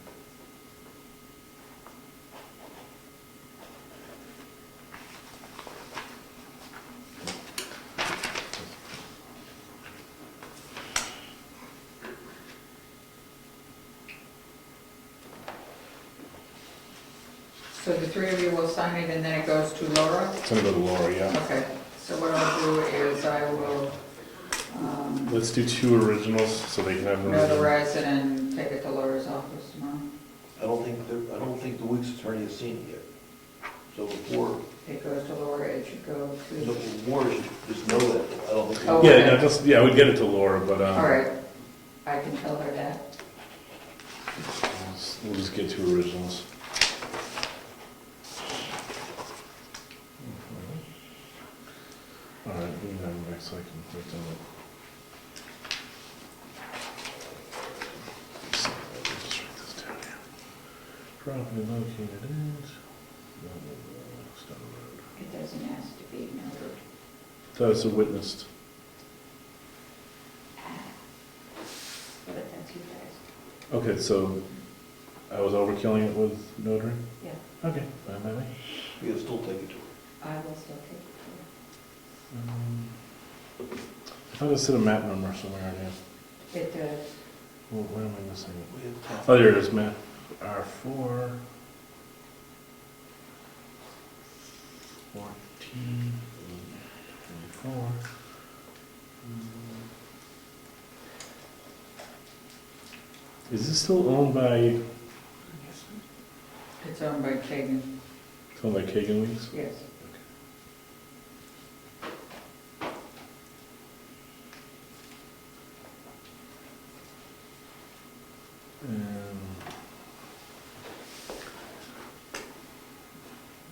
So the three of you will sign it and then it goes to Laura? It's gonna go to Laura, yeah. Okay, so what I'll do is I will Let's do 2 originals so they can have an original. notarize it and take it to Laura's office tomorrow. I don't think the Weeks attorney has seen it yet. So before, It goes to Laura, it should go so to, Laura should just know that. I don't think. Oh, Yeah, okay. no, just, yeah, we'd get it to Laura, but, all right, I can tell her that. we'll just get 2 originals. All right, we can have them next so I can write down it. Just write this down here. Property located at, Stone Road. It doesn't ask to be noted. That was a witnessed. But that's you guys. Okay, so I was overkilling it with notary? Yeah, Okay, fine by me. We can still take it to her. I will still take it I thought it said a map number somewhere in here. to her. It does. Well, where am I missing it? We have tax- Oh, there it is, map. R4. 14. 24. Is this still owned by, It's owned by Kagan, it's owned by Kagan Weeks? yes.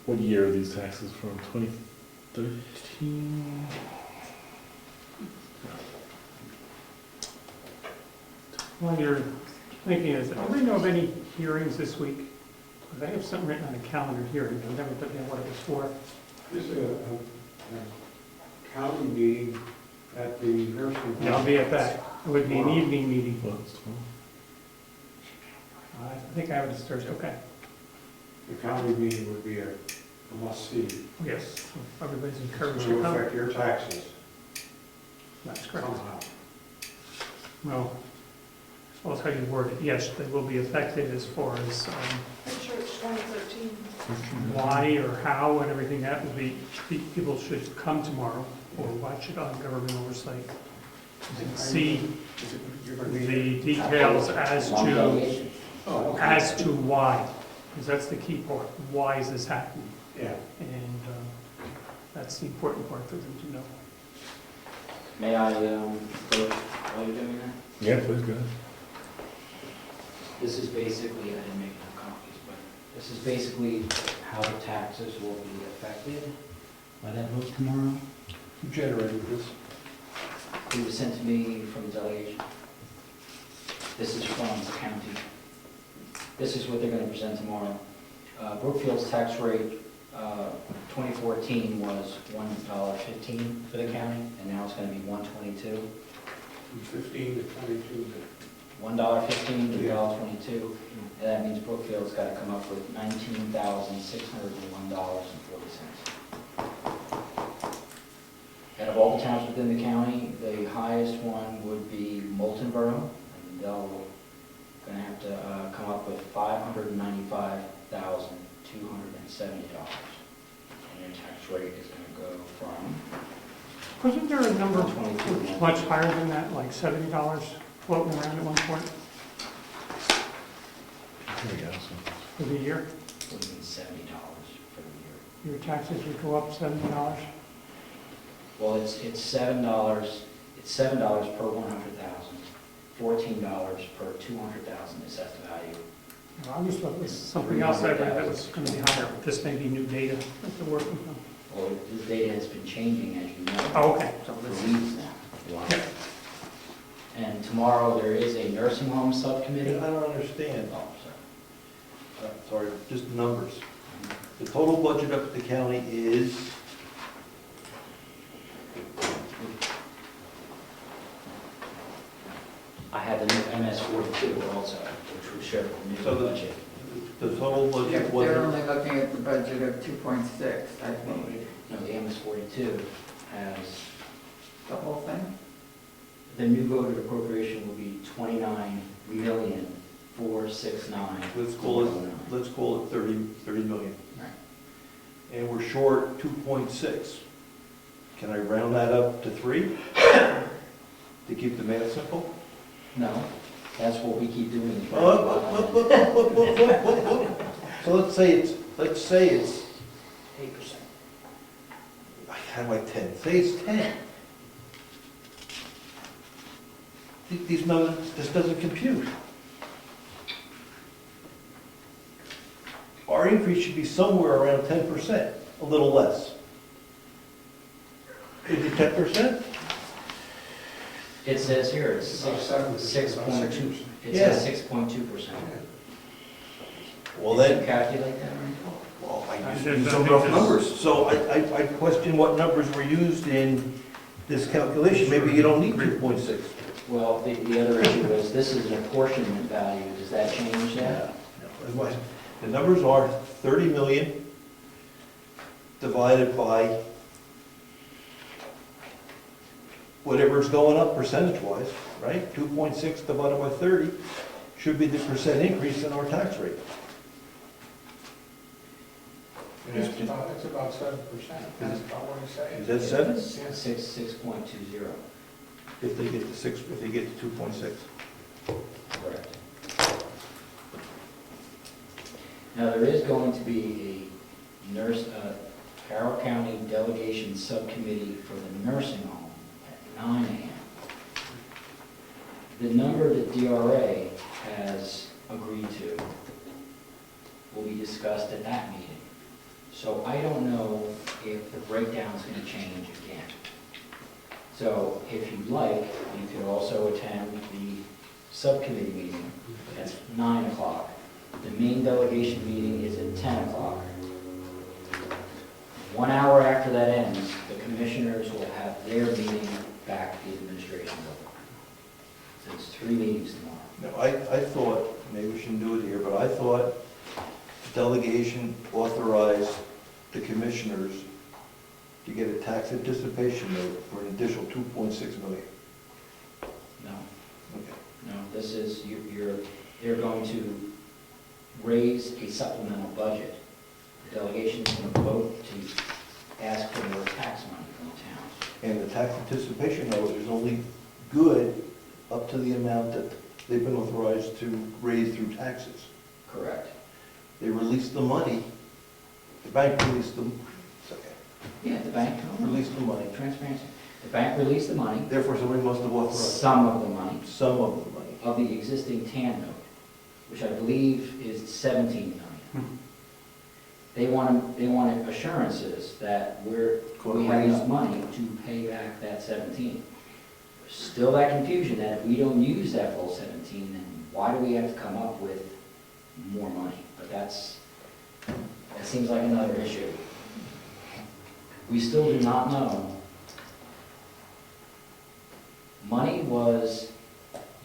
What year are these taxes from? 2013? While you're thinking, does anybody know of any hearings this week? Because I have something written on a calendar hearing, I never put down what it was for. This is a county meeting at the nursing home. Yeah, I'll be at that. It would be an evening meeting. Well, it's 12. I think I have it as Thursday, okay. The county meeting would be a must-see. Yes, everybody's It's encouraged going to to come. affect your taxes That's correct. somehow. Well, I'll tell you word it. Yes, they will be affected as far as Pretty sure it's 2013. why or how and everything. That will be, people should come tomorrow or watch it on Government Oversight and see Is it- you're gonna be- the details as Oh, okay. to why. Because that's the key part. Why is this happening? Yeah. And that's the important part for them to know. May I, go while you're doing that? Yeah, please, go ahead. This is basically, I didn't make no copies, but this is basically how the taxes will be affected by that vote tomorrow. Who generated this? It was sent to me from the delegation. This is from the county. This is what they're gonna present tomorrow. Brookfield's tax rate, 2014 was $1.15 for the county, and now it's gonna be $1.22. From 15 to 22. $1.15 to $1.22, and that means Brookfield's got to come up with $19,601.40. Out of all the towns within the county, the highest one would be Moultonborough, and they're going to have to come up with $595,270. And their tax rate is going to go from Wasn't there a number 22. much higher than that, like $70 floating around at one point Here we go. for the year? Would have been $70 for the year. Your taxes would go up $70? Well, it's $7. It's $7 per 100,000. $14 per 200,000 assessed value. I just thought it was something else I read that was going to be higher, but this may be new data that they're working on. Well, the data has been changing, as you know, Oh, okay. So for this- weeks now. Yeah. And tomorrow, there is a nursing home I subcommittee. don't understand. Oh, sorry. Sorry, just numbers. The total budget up at the county is, I have the new MS 42 also, which will show the new So the- budget. the total They're budget they're was, only looking at the budget of 2.6, I think, No, the MS 42 has, the whole thing. the new voted appropriation will be $29,469,409. let's call it 30 million. and we're short 2.6. Can I round that up to 3 to keep the math simple? No, that's what we keep doing. So let's say it's 8%. I had like 10, say it's 10. These numbers, this doesn't compute. Our increase should be somewhere around 10%, a little less. Is it 10%? It says here, it's About 7%, 6.2, it Yeah. says 6.2%. Well, Did you then, calculate that right? well, I used some rough numbers, so I question what numbers were used in this calculation. Maybe you don't need 2.6. Well, the other issue is, this is an apportionment value, does that change that? The numbers are 30 million divided by whatever's going up percentage-wise, right? 2.6 divided by 30 should be the percent increase in our tax rate. Yeah, it's about 7%, that's about what he's saying. Is that 7? Yeah. 6.20. If they get to 6, if they get to 2.6. Correct. Now, there is going to be a Carroll County Delegation Subcommittee for the nursing home at 9 a.m. The number that DRA has agreed to will be discussed at that meeting. So I don't know if the breakdown is going to change again. So if you'd like, you could also attend the subcommittee meeting. That's 9 o'clock. The main delegation meeting is at 10 o'clock. 1 hour after that ends, the commissioners will have their meeting back at the administration level. So it's 3 meetings tomorrow. Now, I thought, maybe we shouldn't do it here, but I thought the delegation authorized the commissioners to get a tax anticipation note for an additional 2.6 million. No, Okay. no, this is, they're going to raise a supplemental budget. The delegation is going to vote to ask for more tax money from the town. And the tax anticipation note is only good up to the amount that they've been authorized to raise through taxes. Correct. They released the money, the bank released the, it's okay, Yeah, the bank released the money. transparency. The bank released the money, Therefore, somebody must have authorized some of the money, some of the money. of the existing TAN note, which I believe is 17 million. They wanted assurances that we have enough money to pay back that 17. There's still that confusion that if we don't use that full 17, then why do we have to come up with more money? But that seems like another issue. We still do not know. Money was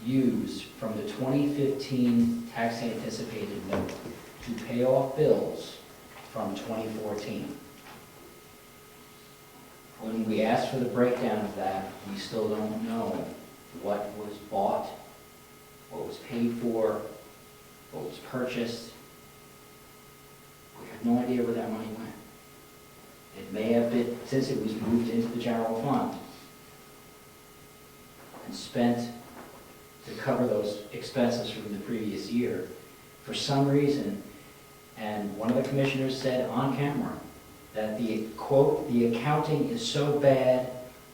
used from the 2015 tax anticipated note to pay off bills from 2014. When we asked for the breakdown of that, we still don't know what was bought, what was paid for, what was purchased. We have no idea where that money went. It may have been, since it was moved into the general fund and spent to cover those expenses from the previous year, for some reason, and one of the commissioners said on camera that the, quote, "the accounting is so bad,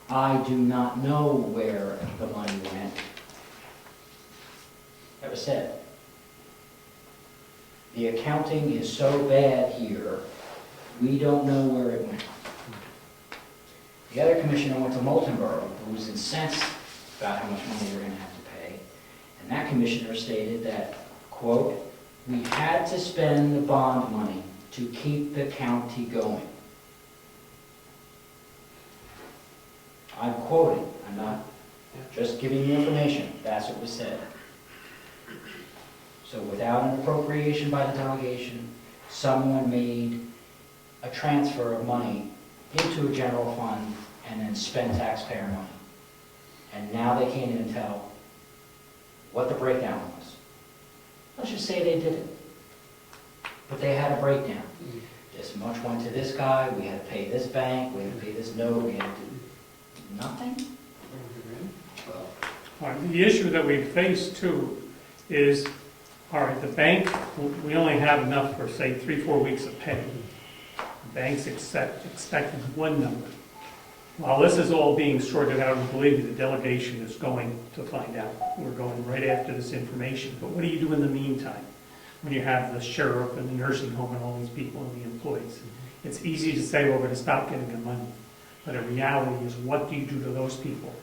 I do not know where the money went." That was said. The accounting is so bad here, we don't know where it went. The other commissioner went to Moultonborough, who was incensed about how much money they were going to have to pay. And that commissioner stated that, quote, "we had to spend the bond money to keep the county going." I'm quoting, I'm not just giving you information, that's what was said. So without an appropriation by the delegation, someone made a transfer of money into a general fund and then spent taxpayer money. And now they can't even tell what the breakdown was. Let's just say they did it, but they had a breakdown. this much went to this guy, we had to pay this bank, we had to pay this note, we had to do nothing. Well, All right, the issue that we face too is, all right, the bank, we only have enough for, say, 3-4 weeks of pay. The bank's expecting one number. While this is all being sorted out, and believe me, the delegation is going to find out. We're going right after this information. But what do you do in the meantime, when you have the sheriff and the nursing home and all these people and the employees? It's easy to say, well, we're going to stop getting the money. But the reality is, what do you do to those people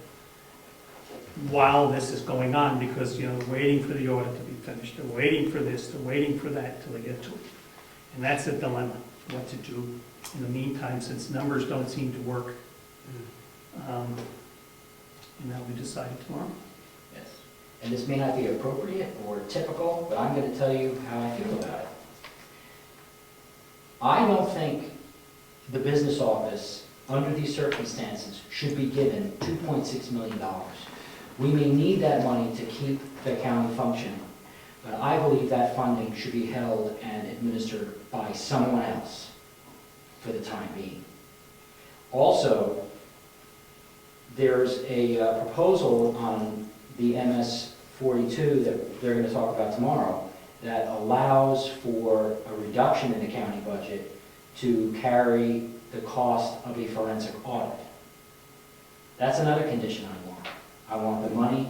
while this is going on? Because, you know, they're waiting for the audit to be finished. They're waiting for this, they're waiting for that till they get to it. And that's a dilemma, what to do in the meantime, since numbers don't seem to work. And that'll be decided tomorrow. yes. And this may not be appropriate or typical, but I'm going to tell you how I feel about it. I don't think the business office, under these circumstances, should be given $2.6 million. We may need that money to keep the county functioning, but I believe that funding should be held and administered by someone else for the time being. Also, there's a proposal on the MS 42 that they're going to talk about tomorrow that allows for a reduction in the county budget to carry the cost of a forensic audit. That's another condition I want. I want the money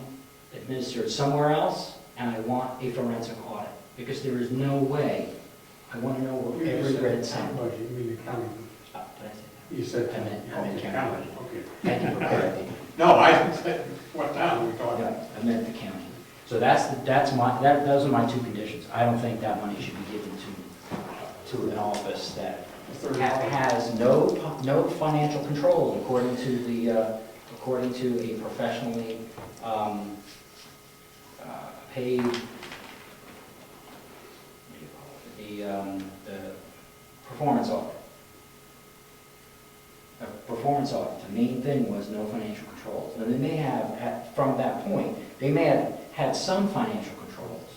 administered somewhere else, and I want a forensic audit, because there is no way, I want to know where every red cent. Budget, you mean the county? Did I say that? You said. I meant county county, budget. okay. Thank you for correcting. No, I said, what town are we talking? Yeah, I meant the county. So those are my two conditions. I don't think that money should be given to an office that has no financial control according to a professionally paid, what do you call it, the performance audit. A performance audit, the main thing was no financial controls. And they may have, from that point, they may have had some financial controls,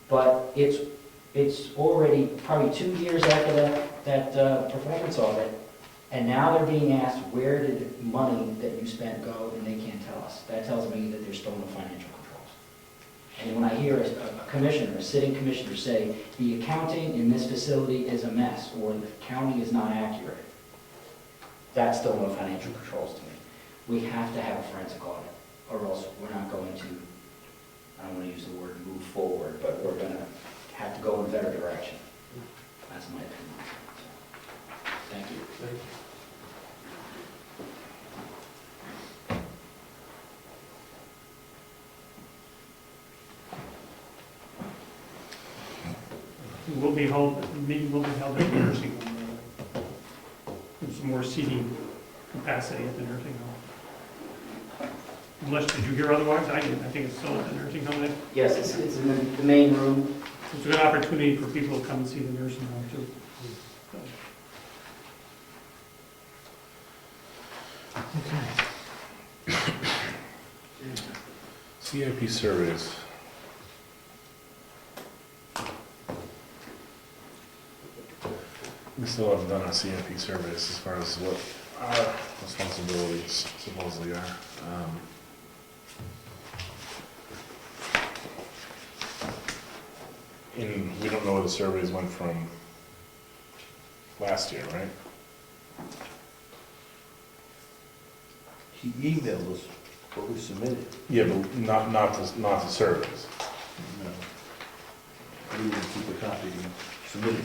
but it's already probably 2 years after that performance audit, and now they're being asked, where did money that you spent go, and they can't tell us. That tells me that there's still no financial controls. And when I hear a commissioner, a sitting commissioner say, the accounting in this facility is a mess, or the county is not accurate, that's still no financial controls to me. We have to have a forensic audit, or else we're not going to, I don't want to use the word move forward, but we're going to have to go in a better direction. That's my opinion. Thank you. The meeting will be held at the nursing home. There's some more seating capacity at the nursing home. Unless, did you hear otherwise? I didn't. I think it's still at the nursing home. Yes, it's in the main room. It's a good opportunity for people to come and see the nursing home too. CIP surveys. We still haven't done our CIP surveys as far as what our responsibilities supposedly are. And we don't know where the surveys went from last year, right? He emailed us what we submitted. Yeah, but not the surveys. No. We will keep a copy and submit it.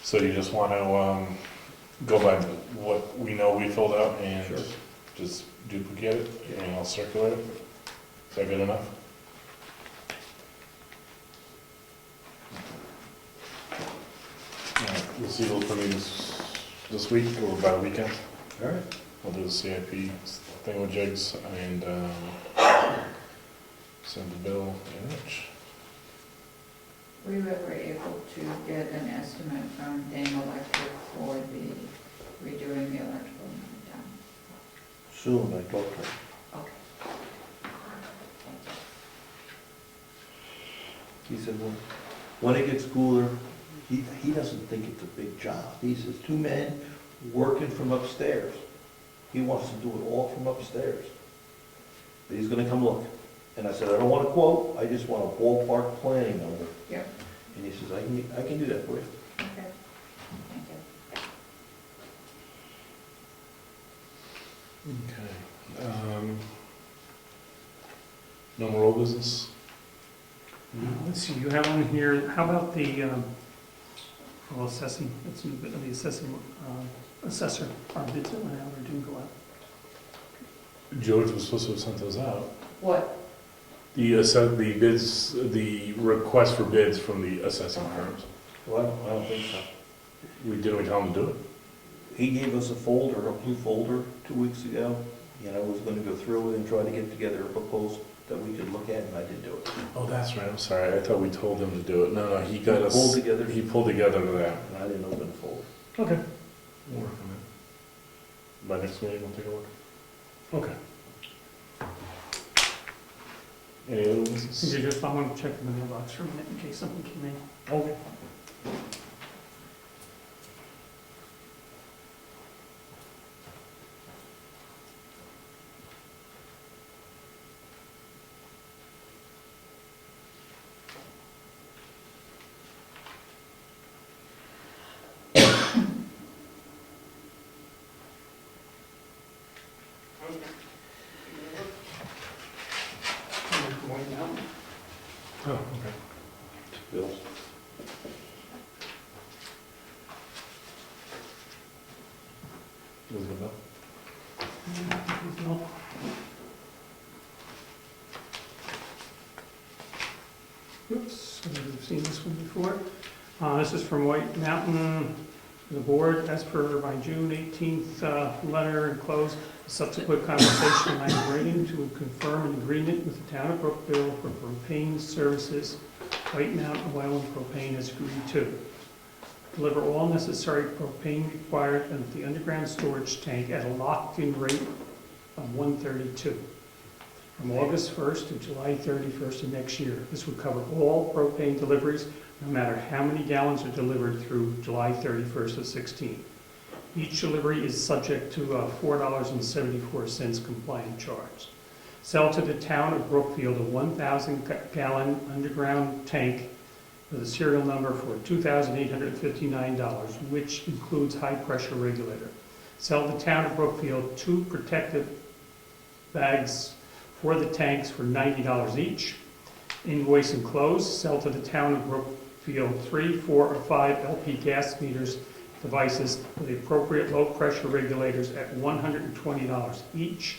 So you just want to go by what we know we filled out and Sure. just duplicate it and I'll circulate it? Is that good enough? All right, we'll see those for me this week or by the weekend. All right. I'll do the CIP thing with Jigs and send the bill and Rich. Were you ever able to get an estimate from Dane Electric for the redoing the electrical down? Soon, I talked to her. Okay. said, well, when it gets cooler, he doesn't think it's a big job. He says, 2 men working from upstairs. He wants to do it all from upstairs. But he's gonna come look. And I said, I don't want a quote, I just want a ballpark planning number. Yep. And he says, I can do that for you. Okay. Thank you. Okay. No more old business? Let's see, you have on here, how about the, well, assessing, it's a bit of the assessing, assessor, our bids that went out or didn't go out. George was supposed to have sent those out. What? The bids, the request for bids from the assessing firms. Well, I don't think so. Didn't we tell him to do it? He gave us a folder, a blue folder, 2 weeks ago. I was gonna go through it and try to get together a proposal that we could look at, and I didn't do it. Oh, that's right, I'm sorry, I thought we told him to do it. No, he got us. Pulled together. He pulled together that. And I didn't open the folder. Okay. We'll work on it. By next meeting, we'll take a look. Okay. Any other business? I want to check the mailbox for a minute in case something came in. Okay. Oh, okay. Bills. Was it about? No. Oops, I've seen this one before. This is from White Mountain, the board, as per my June 18th letter enclosed, subsequent conversation I am writing to confirm an agreement with the town of Brookfield for propane services. White Mountain Oil and Propane has agreed to deliver all necessary propane required at the underground storage tank at a locked-in rate of 132 from August 1st to July 31st of next year. This would cover all propane deliveries, no matter how many gallons are delivered through July 31st of 16. Each delivery is subject to a $4.74 compliant charge. Sell to the town of Brookfield a 1,000-gallon underground tank with a serial number for $2,859, which includes high-pressure regulator. Sell the town of Brookfield 2 protective bags for the tanks for $90 each. Invoice enclosed. Sell to the town of Brookfield 3, 4, or 5 LP gas meters devices with the appropriate low-pressure regulators at $120 each.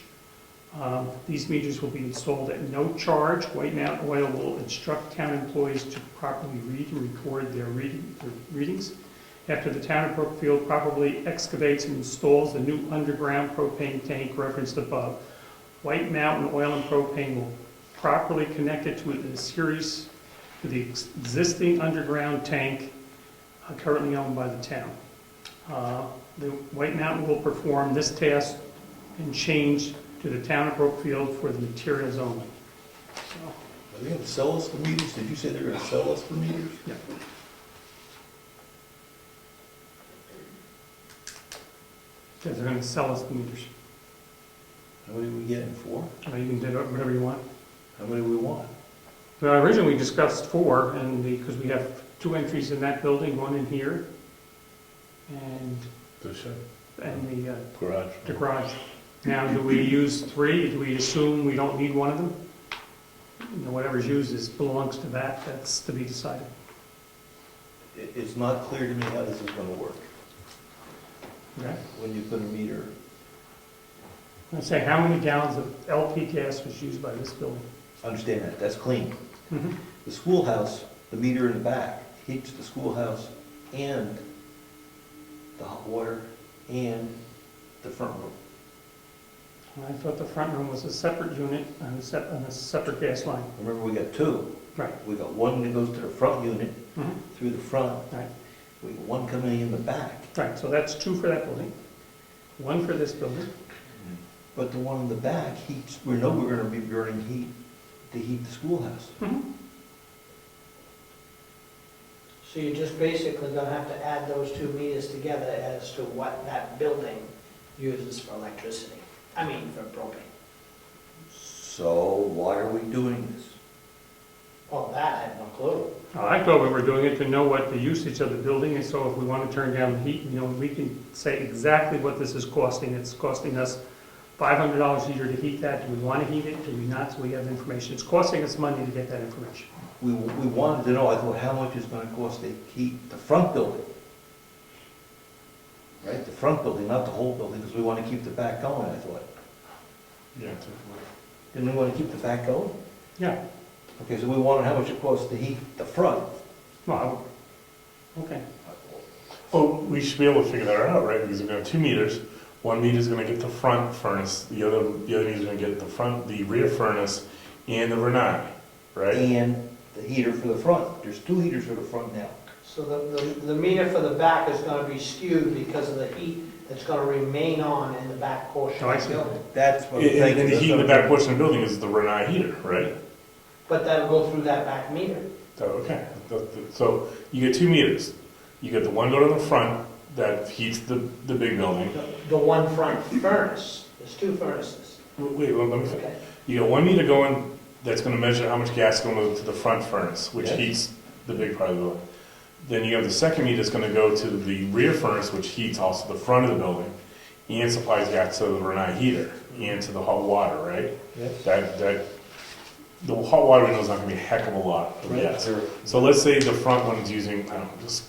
These meters will be installed at no charge. White Mountain Oil will instruct town employees to properly read and record their readings. After the town of Brookfield properly excavates and installs the new underground propane tank referenced above, White Mountain Oil and Propane will properly connect it to a series to the existing underground tank currently owned by the town. The White Mountain will perform this task and change to the town of Brookfield for the materials only. So, Are they gonna sell us the meters? Did you say they're gonna sell us the meters? yeah. Because they're going to sell us the meters. How many are we getting for? You can do whatever you want. How many do we want? Well, originally we discussed 4, and because we have 2 entries in that building, 1 in here, and The shed? the Garage. the garage. Now, do we use 3? Do we assume we don't need one of them? Whatever's used belongs to that. That's to be decided. It's not clear to me how this is gonna work. Okay. When you put a meter, I say, how many gallons of LP gas was used by this building? understand that, that's clean. Mm-hmm. The schoolhouse, the meter in the back, heats the schoolhouse and the hot water and the front room. I thought the front room was a separate unit on a separate gas line. Remember, we got 2. Right. We got one that goes to the front unit Mm-hmm. through the front. Right. We got one coming in the back. Right, so that's 2 for that building, 1 for this building. But the one in the back heats, we know we're gonna be burning heat to heat the schoolhouse. Mm-hmm. So you're just basically gonna have to add those 2 meters together as to what that building uses for electricity. I mean, for propane. So why are we doing this? Oh, that I have no clue. I thought we were doing it to know what the usage of the building is, so if we want to turn down the heat, we can say exactly what this is costing. It's costing us $500 a year to heat that. Do we want to heat it? Do we not? So we have information. It's costing us money to get that information. We wanted to know, I thought, how much it's gonna cost to heat the front building? Right, the front building, not the whole building, because we want to keep the back going, I thought. Yeah. Didn't we want to keep the back going? Yeah, Okay, so we wanted how much it costs to heat the front. well, okay. Oh, we should be able to figure that out, right? Because we're gonna have 2 meters. 1 meter is gonna get the front furnace, the other meter is gonna get the rear furnace and the Renai, right? And the heater for the front. There's 2 heaters for the front now. So the meter for the back is gonna be skewed because of the heat that's gonna remain on in the back portion Oh, I of see. the building. That's what I'm And thinking. the heat in the back portion of the building is the Renai heater, right? But that'll go through that back meter. So, okay, so you get 2 meters. You get the one going in the front that heats the big building. The one front furnace, there's 2 furnaces. Wait, let me finish. Okay. You got 1 meter going, that's gonna measure how much gas is going to the front furnace, which Yes. heats the big part of the building. Then you have the second meter that's gonna go to the rear furnace, which heats also the front of the building, and supplies gas to the Renai heater, and to the hot water, right? Yes. The hot water we know is not gonna be a heck of a lot of gas. So let's say the front one is using, I don't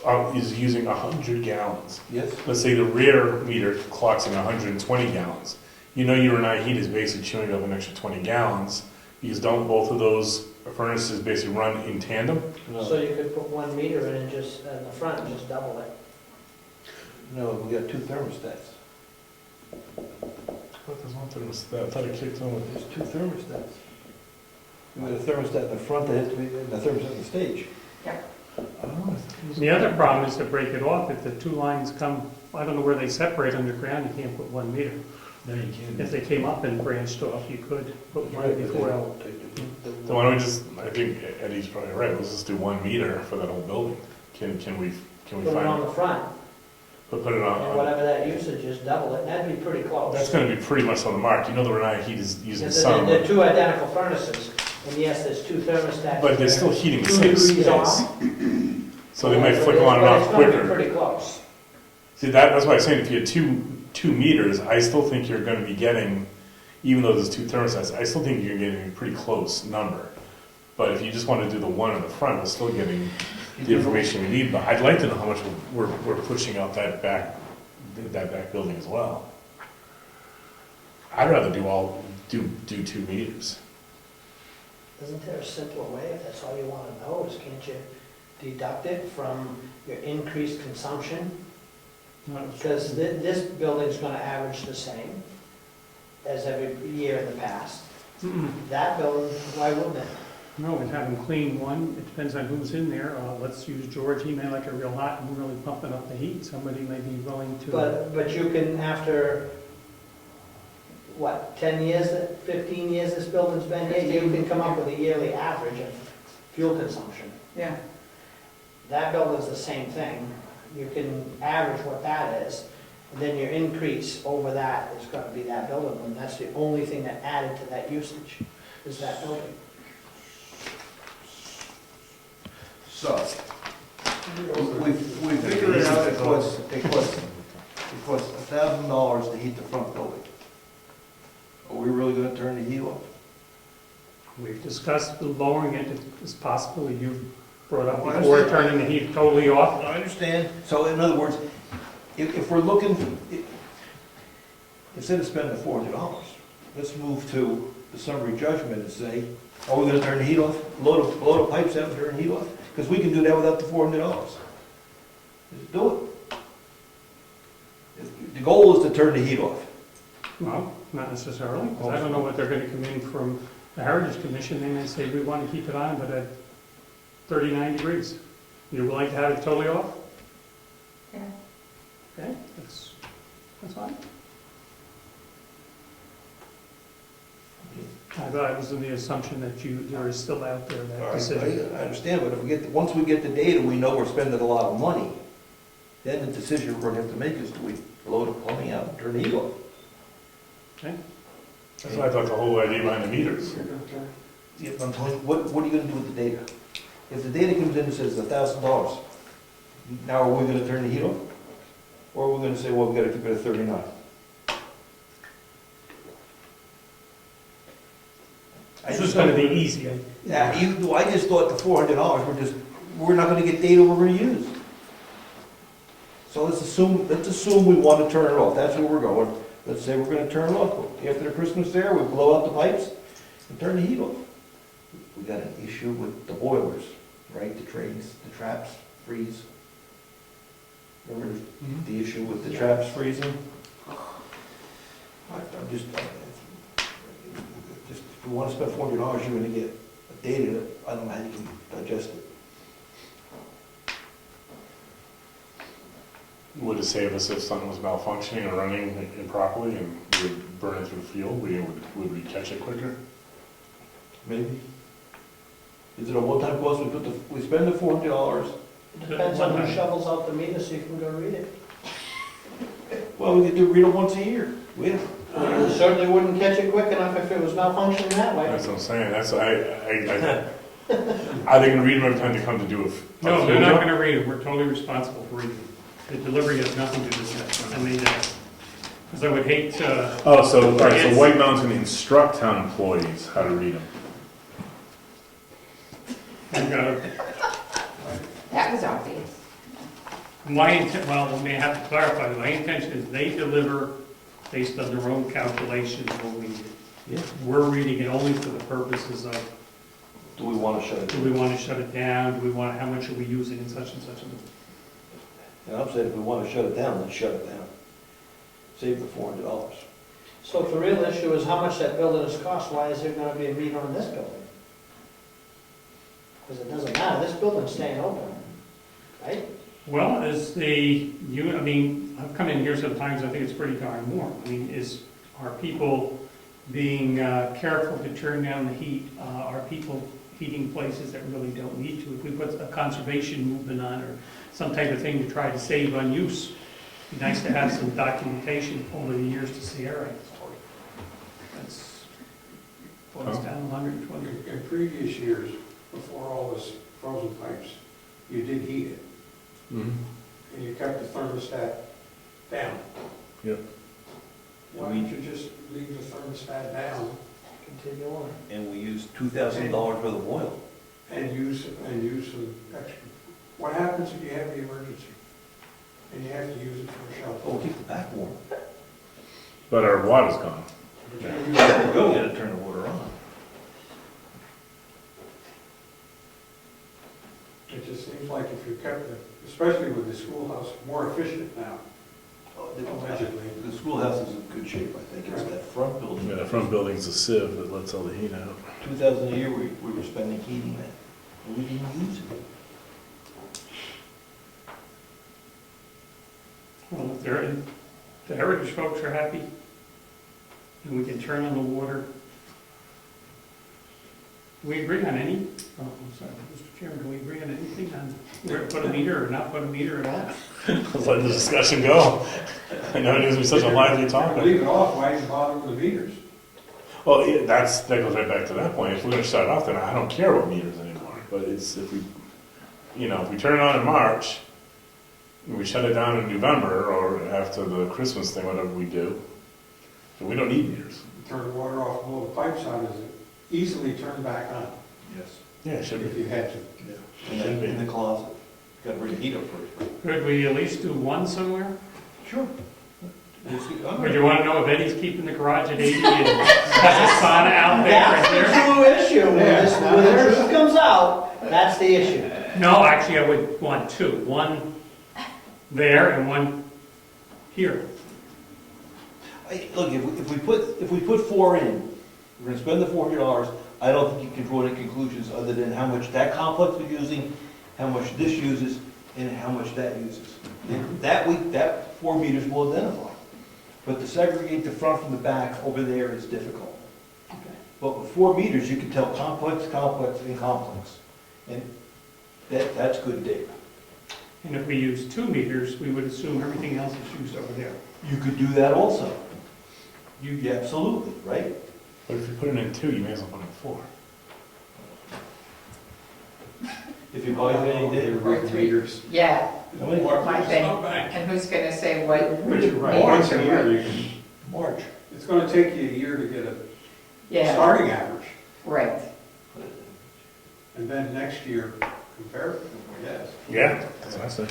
know, is using 100 gallons. Yes. Let's say the rear meter clocks in 120 gallons. You know your Renai heat is basically chewing up an extra 20 gallons, because don't both of those furnaces basically run in tandem? So you could put 1 meter in and just, in the front, and just double it. No, we got 2 thermostats. I thought it kicked on with There's 2 thermostats. We got a thermostat in the front that has to be, and a thermostat on the stage. Oh, The other problem is to break it off, if the 2 lines come, I don't know where they separate underground, you can't put 1 meter. No, you can't. If they came up and branched off, you could put one before. So why don't we just, I think Eddie's probably right, let's just do 1 meter for that whole building. Can we Put it on find, the front, put it and on, whatever that usage is, double it, and that'd be pretty close. that's gonna be pretty much on the mark. You know the Renai heat is using Because some, They're 2 identical furnaces, and yes, there's 2 thermostats. but they're there. still heating the 2 same degrees space. off. So they might But flick it's- on and but off It's gonna be quicker. pretty close. See, that's why I'm saying if you had two meters, I still think you're gonna be getting, even though there's 2 thermostats, I still think you're getting a pretty close number. But if you just wanna do the one in the front, we're still getting the information we need, but I'd like to know how much we're pushing out that back building as well. I'd rather do 2 meters. Isn't there a simpler way, if that's all you want to know, is can't you deduct it from your increased consumption? Because this building's gonna average the same as every year in the past. Mm-mm. That building, why wouldn't it? No, we'd have them clean one, it depends on who's in there, let's use George, he may like it real hot and really pumping up the heat, somebody may be willing to. But you can, after, what, 10 years, 15 years this building's been here, you can come up with a yearly average of fuel consumption. Yeah, That building's the same thing. You can average what that is, and then your increase over that is gonna be that building, and that's the only thing that added to that usage, is that building. So, we figured it out, it costs $1,000 to heat the front building. Are we really gonna turn the heat off? We've discussed lowering it, if it's possible, you brought up Oh, I before, understand. turning the heat totally off. I understand. So in other words, if we're looking, instead of spending the $400, let's move to the summary judgment and say, are we gonna turn the heat off? Load of pipes out and turn the heat off? Because we can do that without the $400. Just do it. The goal is to turn the heat off. Well, not necessarily, because I don't know what they're gonna come in from the Heritage Commission, they may say, we want to keep it on, but at 39 degrees. You're willing to have it totally off? yeah. Okay, that's fine. I was in the assumption that there is still out there All that right, decision. I understand, but once we get the data, we know we're spending a lot of money. Then the decision we're gonna have to make is, do we blow the plumbing out and turn the heat off? That's what I thought the whole idea behind the meters. Yeah, but I'm telling you, what are you gonna do with the data? If the data comes in and says $1,000, now are we gonna turn the heat off? Or are we gonna say, well, we gotta keep it at 39? This is gonna be easy. Yeah, I just thought the $400, we're not gonna get data we're gonna use. So let's assume we wanna turn it off, that's where we're going. Let's say we're gonna turn it off. After the Christmas fair, we blow out the pipes and turn the heat off. We got an issue with the boilers, right? The trains, the traps freeze. Remember the issue with the traps freezing? I'm just, if we wanna spend $400, you're gonna get data that I don't know how you can digest it. Would it save us if something was malfunctioning or running improperly and we would burn it through the fuel? Would we catch it quicker? Maybe. Is it a one-time cost? We spend the $400. Depends on who shovels out the meter so you can go read it. Well, we could read it once a year. We You certainly wouldn't catch it quick enough if it was malfunctioning that way. That's what I'm saying, are they gonna read them every time they come to do it? No, they're not gonna read it, we're totally responsible for reading it. The delivery has nothing to do with that. I mean, because I would hate to. Oh, so White Mountain's gonna instruct town employees how to read them. That was obvious. My intent, well, let me have to clarify, my intention is they deliver based on their own calculations what we need. Yeah. We're reading it only for the purposes of, Do we want to shut it do down? we want to shut it down, do we want, how much are we using in such and such a. And I'm saying if we want to shut it down, let's shut it down. Save the $400. So if the real issue is how much that building has cost, why is there gonna be a meter on this building? Because it doesn't matter, this building's staying open, right? Well, as I mean, I've come in here sometimes, I think it's pretty darn warm. I mean, are people being careful to turn down the heat? Are people heating places that really don't need to? If we put a conservation movement on or some type of thing to try to save on use, it'd be nice to have some documentation over the years to see, all right, that's, well, it's down 120. In previous years, before all this frozen pipes, you did heat it, Mm-hmm. and you kept the thermostat down. Yep. Why don't you just leave the thermostat down Continue on. And we used $2,000 worth of oil. and use some extra? What happens if you have the emergency and you have to use it for a Oh, shelter? keep the back warm. But our water's gone. You can't use You it. gotta turn the water on. It just seems like if you kept it, especially with the schoolhouse, more efficient now. Allegedly. The schoolhouse is in good shape, I think. It's that front building. Yeah, the front building's a sieve that lets all the heat out. $2,000 a year we were spending heating that. And we didn't use it. Well, if the Heritage folks are happy, and we can turn on the water. Do we agree on any, oh, I'm sorry, Mr. Chairman, do we agree on anything on where to put a meter or not put a meter at all? Let's let the discussion go. I know it gives me such a lively topic. Leave it off, why even bother with the meters? Well, yeah, that goes right back to that point. If we're gonna shut it off, then I don't care what meters anymore. But it's, if we turn it on in March, and we shut it down in November, or after the Christmas thing, whatever we do, then we don't need meters. Turn the water off, blow the pipes out, is it easily turned back on Yes. Yeah, it should if be. you had to? In the closet. Got to bring the heat up first. Could we at least do one somewhere? Sure. Or do you want to know if Eddie's keeping the garage at 80 and has a sauna out there? That's right the there? true issue, when the truth comes out, that's the issue. No, actually, I would want two. One there and one here. Look, if we put 4 in, we're gonna spend the $400, I don't think you can draw any conclusions other than how much that complex is using, how much this uses, and how much that uses. And that 4 meters will identify. But to segregate the front from the back over there is difficult. But with 4 meters, you can tell complex, complex, and complex. And that's good data. And if we use 2 meters, we would assume everything else is used over there. You could do that also. Yeah, absolutely, right? But if you put it in 2, you may as well put it in 4. If you buy any data. Or 3. Yeah, my thing. And who's gonna say what? But you're right, meters once are a year, what? you can, March. it's gonna take you a year to get a Yeah, starting average. right. And then next year, compare it, yes. Yeah, that's what I say.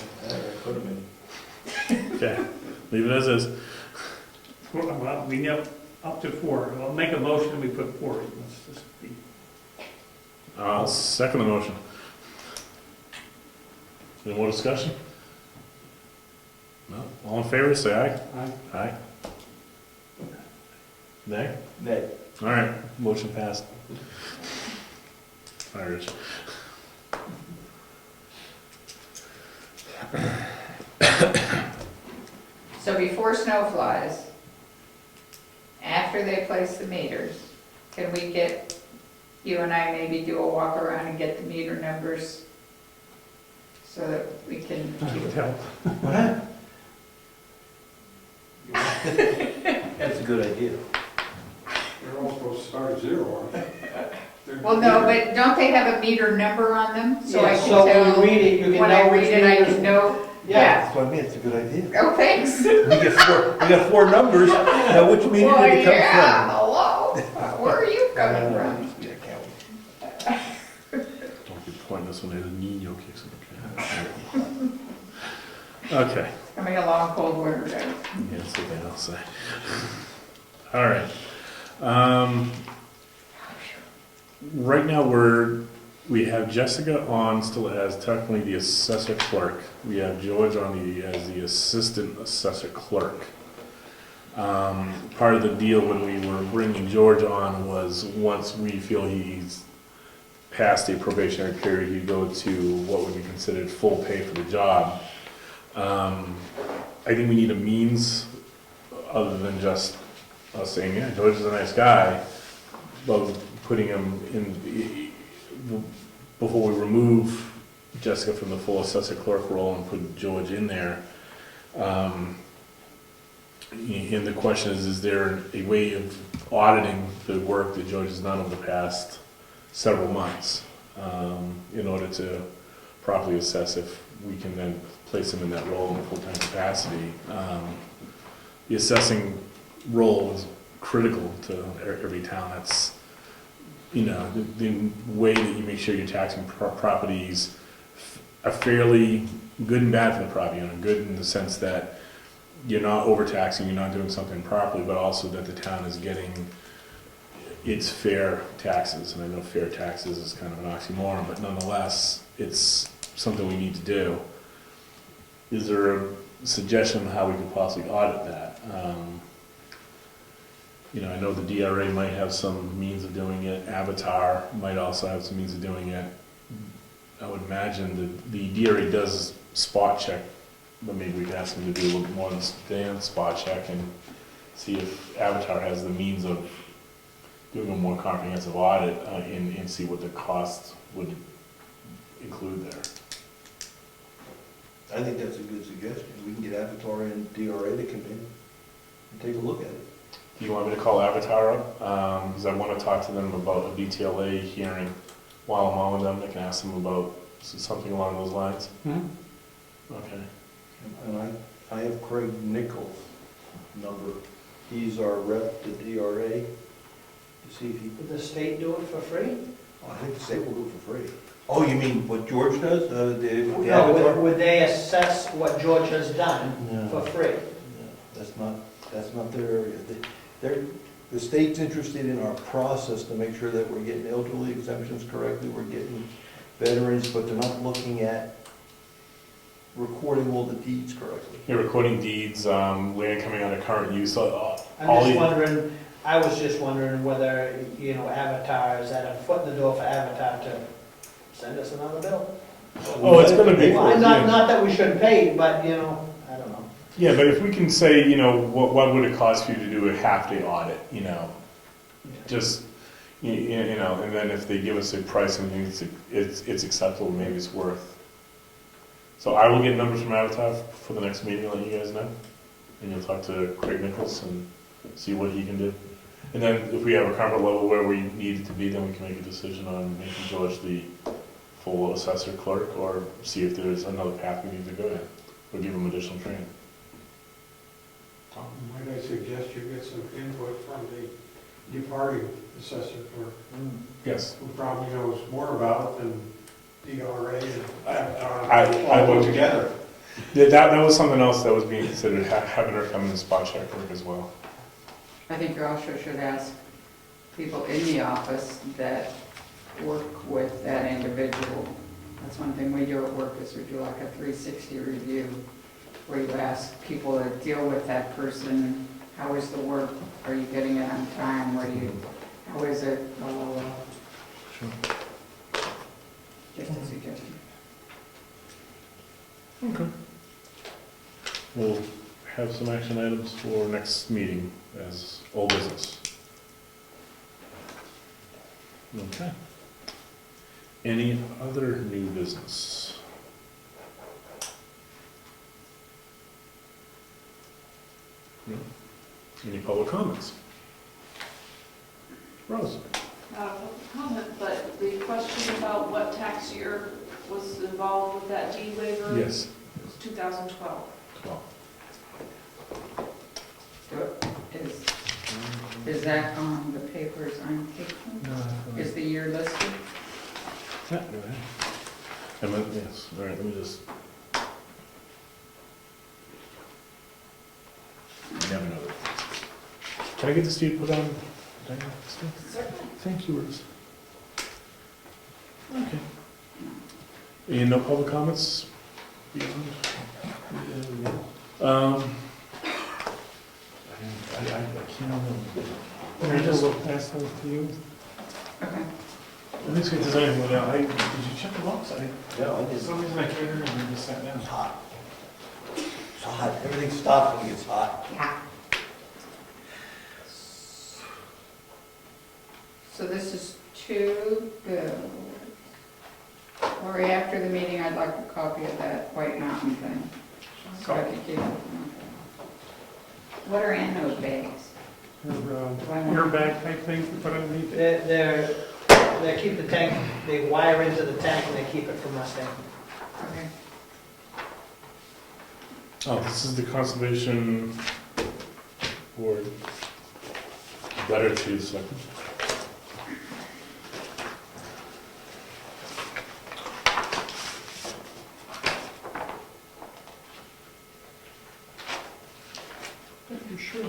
Put them in. Okay, leave it as is. Well, we know up to 4. I'll make a motion and we put 4 in. Let's just be. I'll second the motion. Any more discussion? No? All in favor, say aye. Aye. Nay? Nay. All right, motion passed. All right, Rich. So before snow flies, after they place the meters, can we get, you and I maybe do a walk around and get the meter numbers so that we can I keep would help. What? That's a good idea. They're all supposed to start at 0, aren't they? They're- Well, no, but don't they have a meter number on them? So I Yeah, can so when tell, you read it, you can when I know read which it, I meters. can know, Yeah. yeah. That's what I mean, it's a good idea. Oh, thanks. We got 4 numbers, now which meter Well, did it come yeah, from? hello, where are you coming from? Yeah, Calvin. Don't be pointing us when the Nino kicks in. Okay. Coming a long, cold winter day. Yeah, that's what I'll say. All right. Right now, we have Jessica on still as technically the assessor clerk. We have George on as the assistant assessor clerk. Part of the deal when we were bringing George on was once we feel he's past a probationary period, you go to what would be considered full pay for the job. I think we need a means other than just us saying, yeah, George is a nice guy, but putting him in, before we remove Jessica from the full assessor clerk role and put George in there. And the question is there a way of auditing the work that George has done over the past several months in order to properly assess if we can then place him in that role in a full-time capacity. The assessing role is critical to every town. That's, the way that you make sure you're taxing properties are fairly good and bad for the property owner. Good in the sense that you're not overtaxing, you're not doing something properly, but also that the town is getting its fair taxes. And I know fair taxes is kind of an oxymoron, but nonetheless, it's something we need to do. Is there a suggestion on how we could possibly audit that? I know the DRA might have some means of doing it. Avatar might also have some means of doing it. I would imagine that the DRA does spot check, but maybe we could ask them to do a little bit more than spot check and see if Avatar has the means of doing a more comprehensive audit and see what the costs would include there. I think that's a good suggestion. We can get Avatar and DRA to come in and take a look at it. Do you want me to call Avatar up? Because I want to talk to them about a BTLA hearing while I'm on with them. I can ask them about something along those lines. Okay. And I have Craig Nichols' number. He's our rep to DRA to see if he, Would the state do it for free? I think the state will do it for free. Oh, you mean what George does? The No, Avatar? would they assess what George has done No. for free? No, that's not their area. The state's interested in our process to make sure that we're getting elderly exemptions correctly, we're getting veterans, but they're not looking at recording all the deeds correctly. You're recording deeds, land coming out of current use. I'm just wondering, I was just wondering whether, Avatar, is that a foot in the door for Avatar to send us another bill? Oh, it's gonna be. Well, not that we shouldn't pay, but, I don't know. Yeah, but if we can say, what would it cost for you to do a half-day audit, just, You know, and then if they give us a price and it's acceptable, maybe it's worth. So I will get numbers from Avatar for the next meeting, let you guys know. And you'll talk to Craig Nichols and see what he can do. And then if we have a comfort level where we need it to be, then we can make a decision on making George the full assessor clerk, or see if there's another path we need to go down, or give him additional training. Might I suggest you get some input from the departing assessor clerk, Yes. who probably knows more about it than DRA and I all put would- together. Yeah, that was something else that was being considered, having her come in and spot check work as well. I think you also should ask people in the office that work with that individual. That's one thing we do at work, is we do like a 360 review, where you ask people that deal with that person, how is the work? Are you getting it on time? How is it? Blah, blah, blah. Sure. Just a suggestion. Okay. We'll have some action items for next meeting as old business. Okay. Any other new business? No? Any public comments? Rose? Not a public comment, but the question about what tax year was involved with that deed waiver? Yes. Was 2012. Well, Is that on the papers I'm taking? Is the year listed? yeah, go ahead. Yes, all right, let me just. You never know. Can I get this to you put on? Diana, Steve? Certainly. Thank you, Rose. Okay. And no public comments? Beyond? I can't remember. Can I just pass those to you? Okay. Let me see if there's anything else. Did you check the box? Yeah, I For did. some reason I came here and I just sat down. It's hot. It's hot. Everything stops when it gets hot. So this is 2 bills. Lori, after the meeting, I'd like a copy of that White Mountain thing. So I can keep it. What are in those bags? Your bag type thing to put underneath it? They keep the tank, they wire into the tank and they keep it from rusting. Okay. Oh, this is the Conservation Board letter to the selectmen. You sure?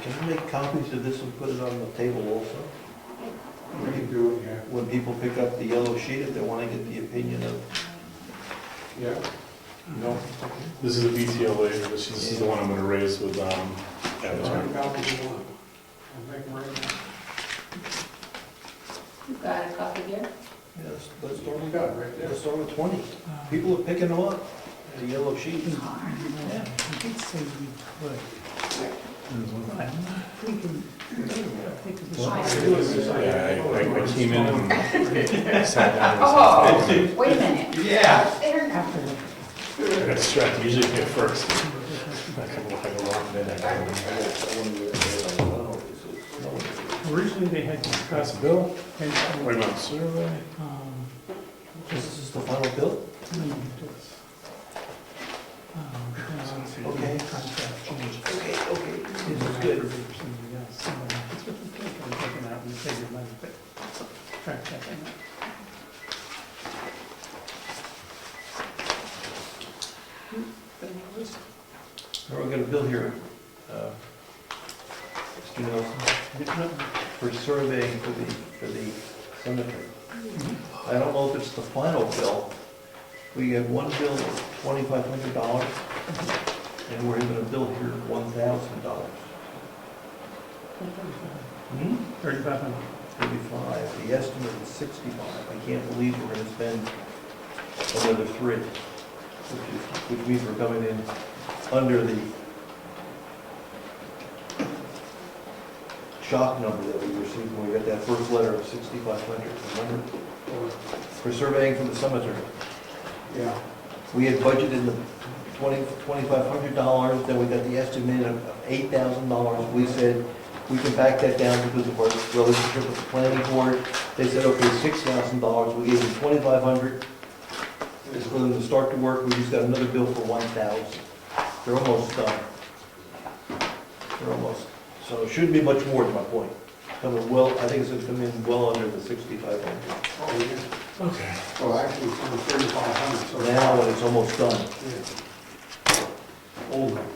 Can I make copies of this and put it on the table also? We can do it, yeah. When people pick up the yellow sheet, if they want to get the opinion of, Yeah. no? This is a BTLA, this is the one I'm gonna raise with, How Avatar. many copies you want? I'll make them right now. You got a copy there? Yes, let's That's what start we got right there. let's start with 20. People are picking them up, the yellow sheets. I did say we could. Yeah, I came in and sat down. Oh, wait a minute. Yeah. There. I got distracted, usually get first. I can walk a long minute. Originally, they had That's discussed, a bill, and, White Mountain Survey. This is the final bill? Okay. Contract change. Okay. This is good. It's what you think, I'm taking out and save your money, but track that thing out. Now we're gonna bill here, Mr. Nelson, for surveying for the cemetery. I don't know if it's the final bill. We have one bill of $2,500, and we're gonna bill here $1,000. 3,500. 35, the estimate is 65. I can't believe we're gonna spend another 3, which means we're coming in under the shock number that we received when we got that first letter of 6,500, remember? For surveying from the cemetery. Yeah. We had budgeted the $2,500, then we got the estimate of $8,000. We said, we can back that down because of our relationship with the planning board. They said, okay, $6,000. We gave them $2,500. It's for them to start to work. We just got another bill for $1,000. They're almost done. They're almost. So it shouldn't be much more, to my point. Coming well, I think it's going to come in well under the 6,500. Oh, yeah. Okay. So actually, it's on 3,500, so. Now, when it's almost done. Yeah. Old one.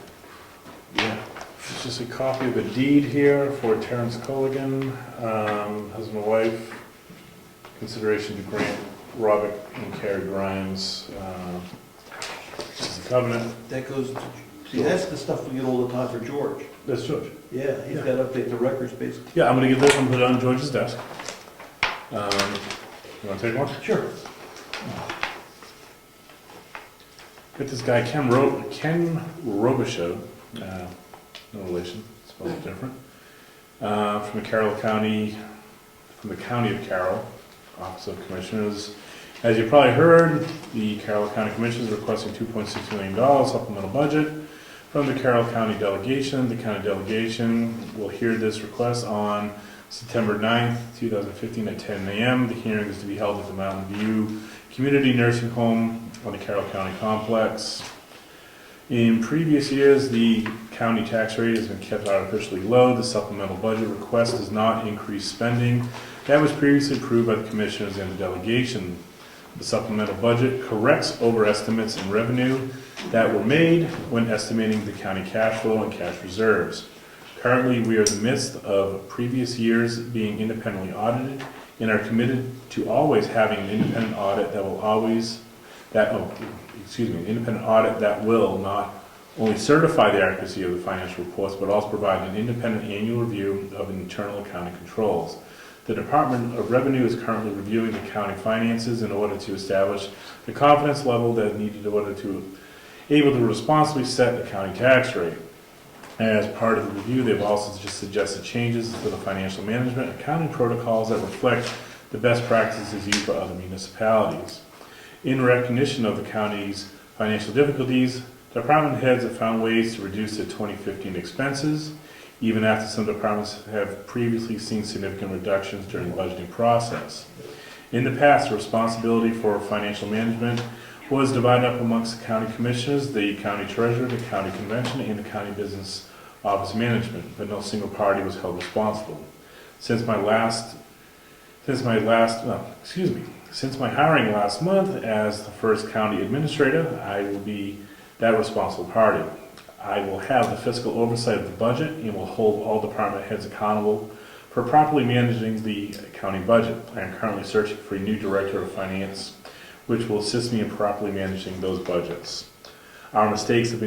Yeah. It's just a copy of the deed here for Terrence Colligan, husband and wife. Consideration to grant Robert and Carrie Grimes, this is the covenant. That goes, see, that's the stuff we get all the time for George. That's George. Yeah, he's got to update the records, basically. Yeah, I'm gonna get this one, put it on George's desk. You wanna take one? Sure. Got this guy, Ken Robisheau, no relation, spelled different, from the Carroll County, from the County of Carroll, Office of Commissioners. As you probably heard, the Carroll County Commission is requesting $2.6 million supplemental budget from the Carroll County delegation. The county delegation will hear this request on September 9th, 2015 at 10 a.m. The hearing is to be held at the Mountain View Community Nursing Home on the Carroll County complex. In previous years, the county tax rate has been kept artificially low. The supplemental budget request does not increase spending that was previously approved by the commissioners and the delegation. The supplemental budget corrects overestimates in revenue that were made when estimating the county cash flow and cash reserves. Currently, we are in the midst of previous years being independently audited and are committed to always having an independent audit that will independent audit that will not only certify the accuracy of the financial reports, but also provide an independent annual review of internal accounting controls. The Department of Revenue is currently reviewing the county finances in order to establish the confidence level that is needed in order to able to responsibly set the county tax rate. As part of the review, they've also just suggested changes to the financial management accounting protocols that reflect the best practices used by other municipalities. In recognition of the county's financial difficulties, department heads have found ways to reduce their 2015 expenses, even after some departments have previously seen significant reductions during the budgeting process. In the past, the responsibility for financial management was divided up amongst the county commissioners, the county treasurer, the county convention, and the county business office management, but no single party was held responsible. Since my hiring last month as the first county administrator, I will be that responsible party. I will have the fiscal oversight of the budget and will hold all department heads accountable for properly managing the county budget. I am currently searching for a new director of finance, which will assist me in properly managing those budgets. Our mistakes have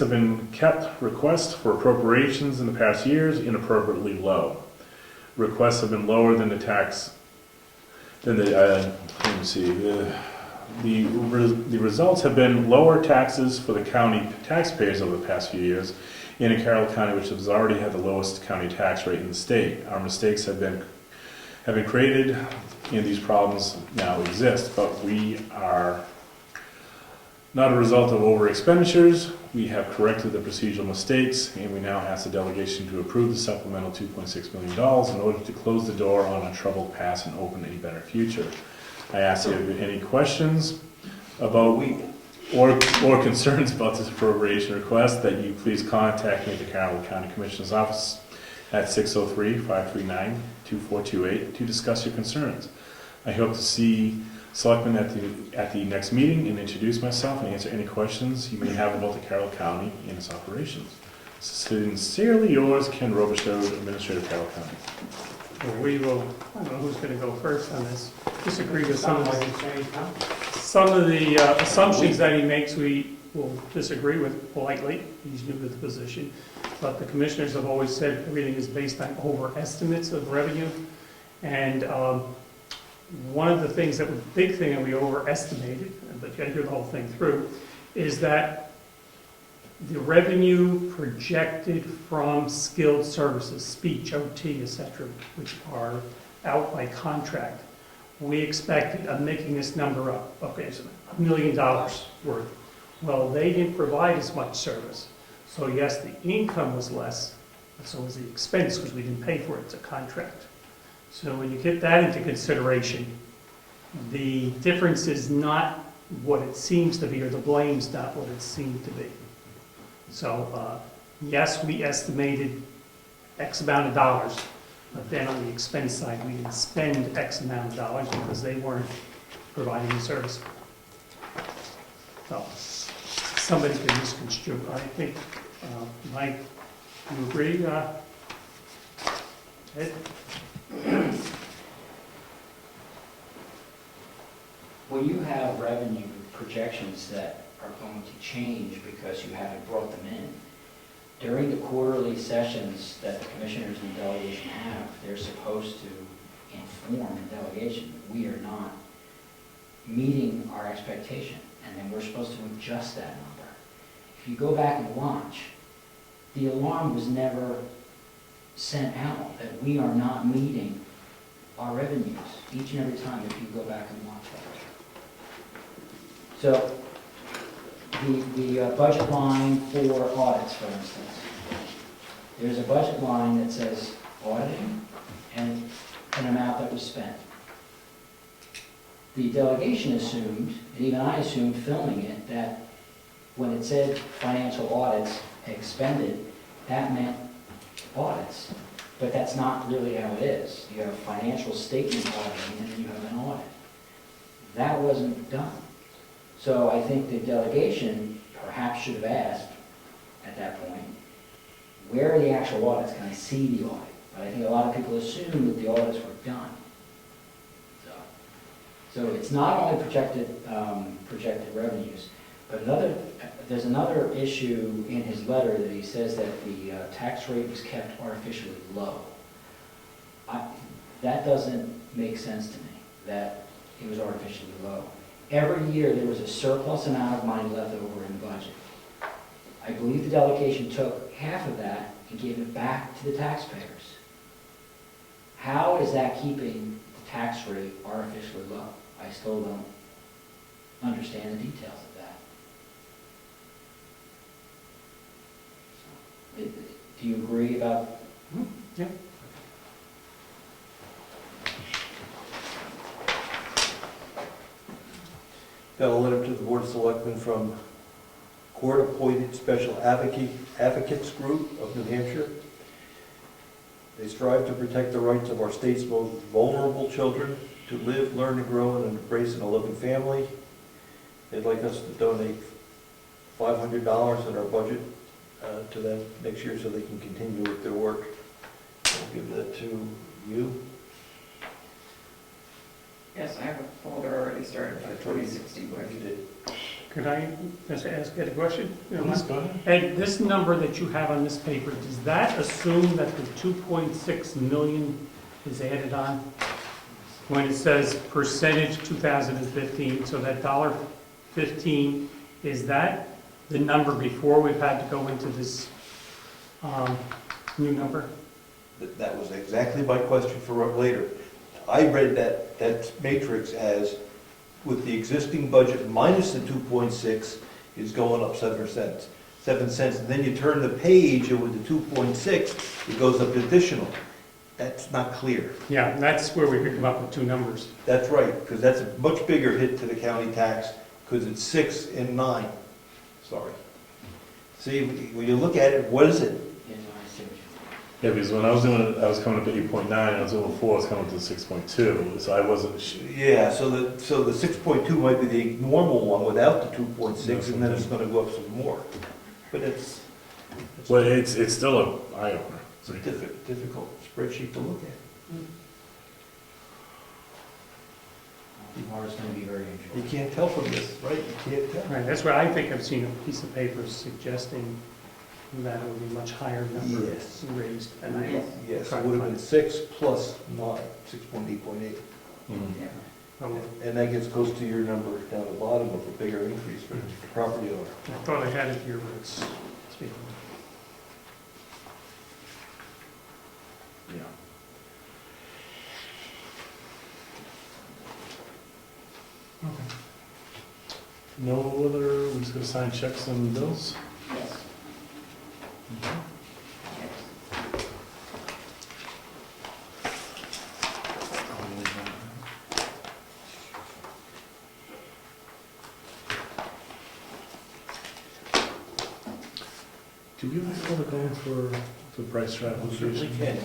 been kept requests for appropriations in the past years inappropriately low. Requests have been lower than the results have been lower taxes for the county taxpayers over the past few years in a Carroll County which has already had the lowest county tax rate in the state. Our mistakes have been created and these problems now exist, but we are not a result of over expenditures. We have corrected the procedural mistakes and we now ask the delegation to approve the supplemental $2.6 million in order to close the door on a troubled past and open a better future. I ask you if you have any questions about or concerns about this appropriation request, that you please contact me at the Carroll County Commissioner's Office at 603-539-2428 to discuss your concerns. I hope to see Selectmen at the next meeting and introduce myself and answer any questions you may have about the Carroll County and its operations. Sincerely yours, Ken Robisheau, Administrator of Carroll County. Well, we will, I don't know who's going to go first on this, disagree with some Sounds of like the, the same company. some of the assumptions that he makes we will disagree with politely. He's new to the position. But the commissioners have always said everything is based on overestimates of revenue. And one of the things that was a big thing that we overestimated, but you got to hear the whole thing through, is that the revenue projected from skilled services, speech, OT, et cetera, which are out by contract, we expected, I'm making this number up, okay, so $1 million worth. Well, they didn't provide as much service. So yes, the income was less, but so was the expense because we didn't pay for it, it's a contract. So when you get that into consideration, the difference is not what it seems to be, or the blame's not what it seemed to be. So, yes, we estimated X amount of dollars, but then on the expense side, we didn't spend X amount of dollars because they weren't providing the service. So, somebody can misconstrue. I think, Mike, you agree? Ed? When you have revenue projections that are going to change because you haven't brought them in, during the quarterly sessions that the commissioners and the delegation have, they're supposed to inform the delegation that we are not meeting our expectation, and then we're supposed to adjust that number. If you go back and watch, the alarm was never sent out that we are not meeting our revenues each and every time if you go back and watch that. So the budget line for audits, for instance, there's a budget line that says auditing and an amount that was spent. The delegation assumed, and even I assumed filming it, that when it said financial audits expended, that meant audits. But that's not really how it is. You have financial statement auditing and then you have an audit. That wasn't done. So I think the delegation perhaps should have asked at that point, where are the actual audits? Can I see the audit? But I think a lot of people assume that the audits were done. So it's not only projected revenues, but there's another issue in his letter that he says that the tax rate was kept artificially low. That doesn't make sense to me, that it was artificially low. Every year there was a surplus amount of money left over in the budget. I believe the delegation took half of that and gave it back to the taxpayers. How is that keeping the tax rate artificially low? I still don't understand the details of that. So, do you agree about? Yeah. Got a letter to the Board of Selectmen from Court-Appointed Special Advocates Group of New Hampshire. They strive to protect the rights of our state's most vulnerable children to live, learn, and grow and embrace in a loving family. They'd like us to donate $500 in our budget to them next year so they can continue with their work. I'll give that to you. Yes, I have a folder already started for 2060 budget. Could I just ask Ed a question? Please, go ahead. Ed, this number that you have on this paper, does that assume that the 2.6 million is added on? When it says percentage 2015, so that $1.15, is that the number before we've had to go into this new number? That was exactly my question for later. I read that matrix as with the existing budget minus the 2.6 is going up 7 cents. And then you turn the page and with the 2.6, it goes up additional. That's not clear. Yeah, that's where we could come up with two numbers. That's right, because that's a much bigger hit to the county tax because it's 6 and 9. Sorry. See, when you look at it, what is it? Yeah, no, I see what you Yeah, because when I was doing it, I was coming up to 8.9, I was doing 4, I was coming up to 6.2, so I wasn't Yeah, so the 6.2 might be the normal one without the 2.6, and then it's going to go up some more. But it's Well, it's still an eye-opener. It's a difficult spreadsheet to look at. Tomorrow's going to be very interesting. You can't tell from this, right? You can't tell. Right, that's where I think I've seen a piece of paper suggesting that it would be much higher number Yes. raised. And I, Yes. Yes, it would have been 6 plus 9, 6.8. Yeah. And that gets close to your number down the bottom of a bigger increase for the property owner. I thought I had it here, but it's Yeah. Yeah. Okay. No other, we just gonna sign checks and bills? Yes. Do we have to go for the price for Certainly application? can.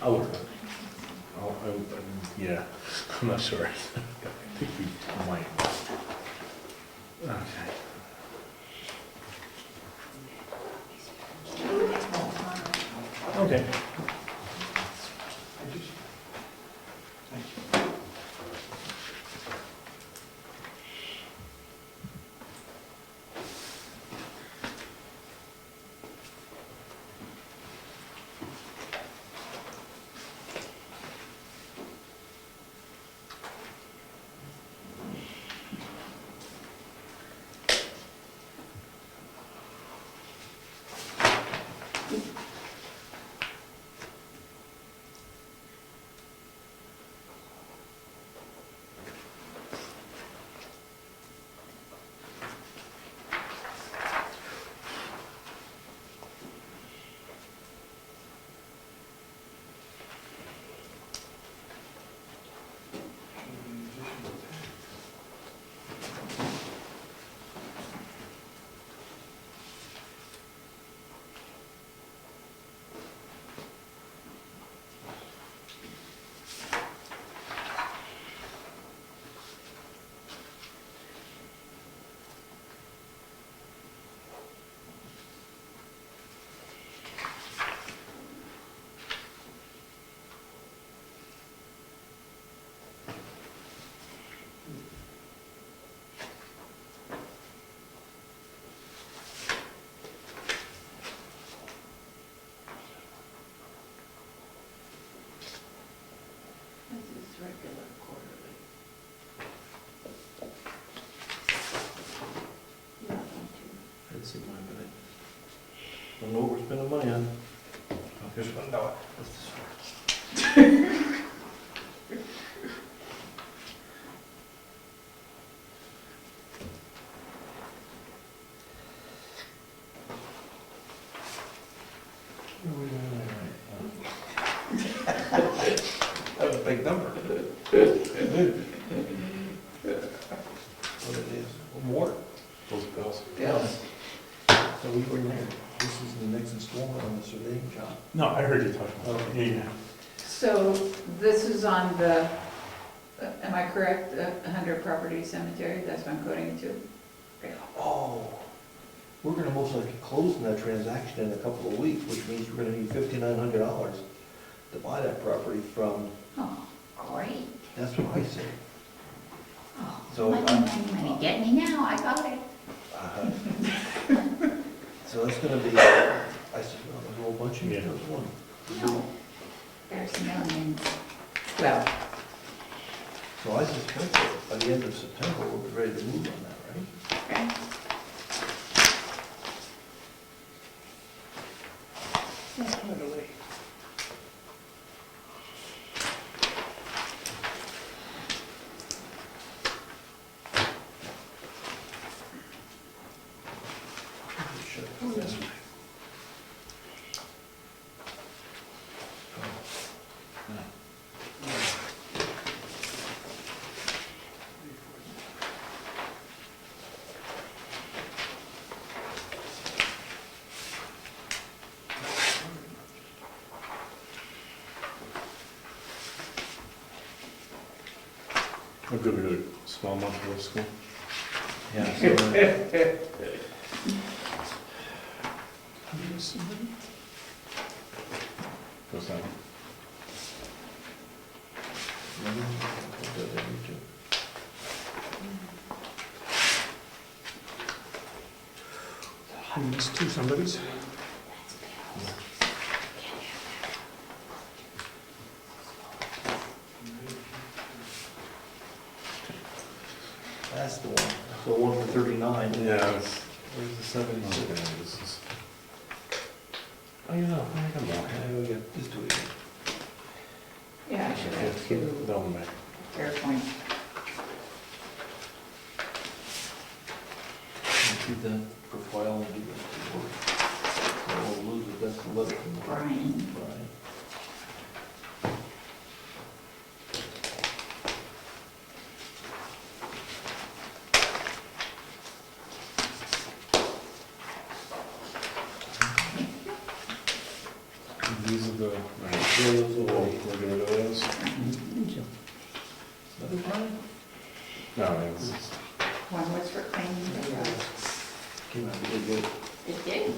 I'll look at it. Yeah, I'm not sure. I think we might. Okay. Okay. This is regular quarterly. I'd see mine, but I don't know what we're spending money on. Here's one, no, that was a big number. What it is, more. Those bills. Bills. So we were there. This is the next installment on the surveying job. No, I heard you talking about it. Yeah. So this is on the, am I correct, 100 Property Cemetery, that's what I'm quoting it to? Oh, we're gonna most likely close on that transaction in a couple of weeks, which means we're gonna need $5,900 to buy that property from, Oh, great. that's what I said. Oh, So money, I'm- money, money, get me now, I got it. So it's gonna be, I said, no, there's a whole bunch of Yeah. it, there's one. No, there's millions. Well, So I suspect that by the end of September, we'll be ready to move on that, right? Okay. This way. I'm good with a small month of school. Yeah. so, Goes down. I missed two somebody's. That's the one. So one for 39. Yeah, it's Where's the 76? This is. Oh, you know, I got more. Just do it again. Yeah, I should have two That one back. fair points. Keep that profile and give it to work. So we'll lose it, that's the letter from Brian. Brian. These are the, right, Throw those we'll away. get rid of those. Thank you. Another Brian? No, this is, One was for claiming the, Came out really good. it did.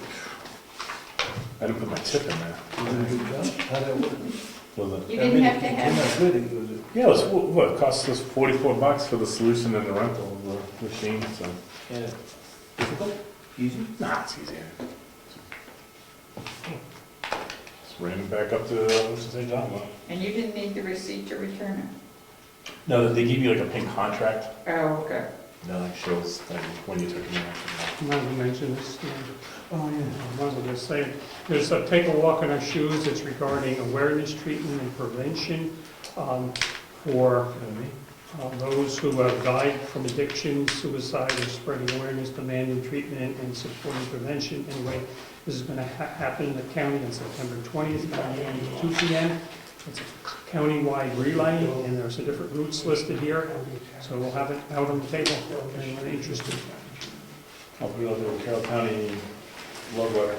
I didn't put my tip in there. You did a good job. How'd that work? Was it? You didn't have to Came have, out good, it was, Yeah, it was, what, it cost us $44 for the solution and the rental of the machine, so. yeah, difficult, easy. Nah, it's easy. Just ran it back up to, what's the job, well. And you didn't need the receipt to return it? No, they give you like a pink contract. Oh, okay. No, it shows that when you took it in. Might as well mention this. Oh, yeah, I might as well just say, there's a Take a Walk in Our Shoes. It's regarding awareness, treatment, and prevention for those who have died from addiction, suicide, and spreading awareness, demanding treatment, and supporting prevention. Anyway, this is going to happen in the county on September 20th, 9 a.m. to 2 p.m. It's a county-wide relay, and there's a different routes listed here, so we'll have it out on the table if anyone interested. I'll put it on the Carroll County love letter.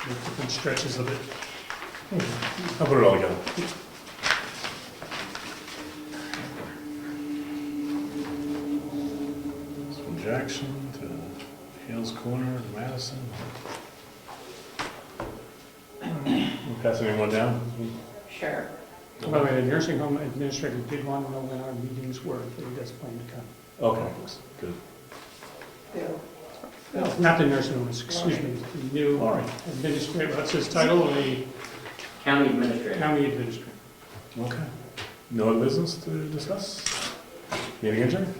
With different stretches of it. I'll put it all together. It's from Jackson to Hales Corner to Madison. We'll pass anyone down? Sure. By the way, the nursing home administrator did want to know when our meetings were, if he does plan to come. Okay, good. Bill. Not the nursing homes, excuse me, the new All right. administrator, what's his title, the County administrator. county administrator. Okay. No other business to discuss? Meeting adjourned?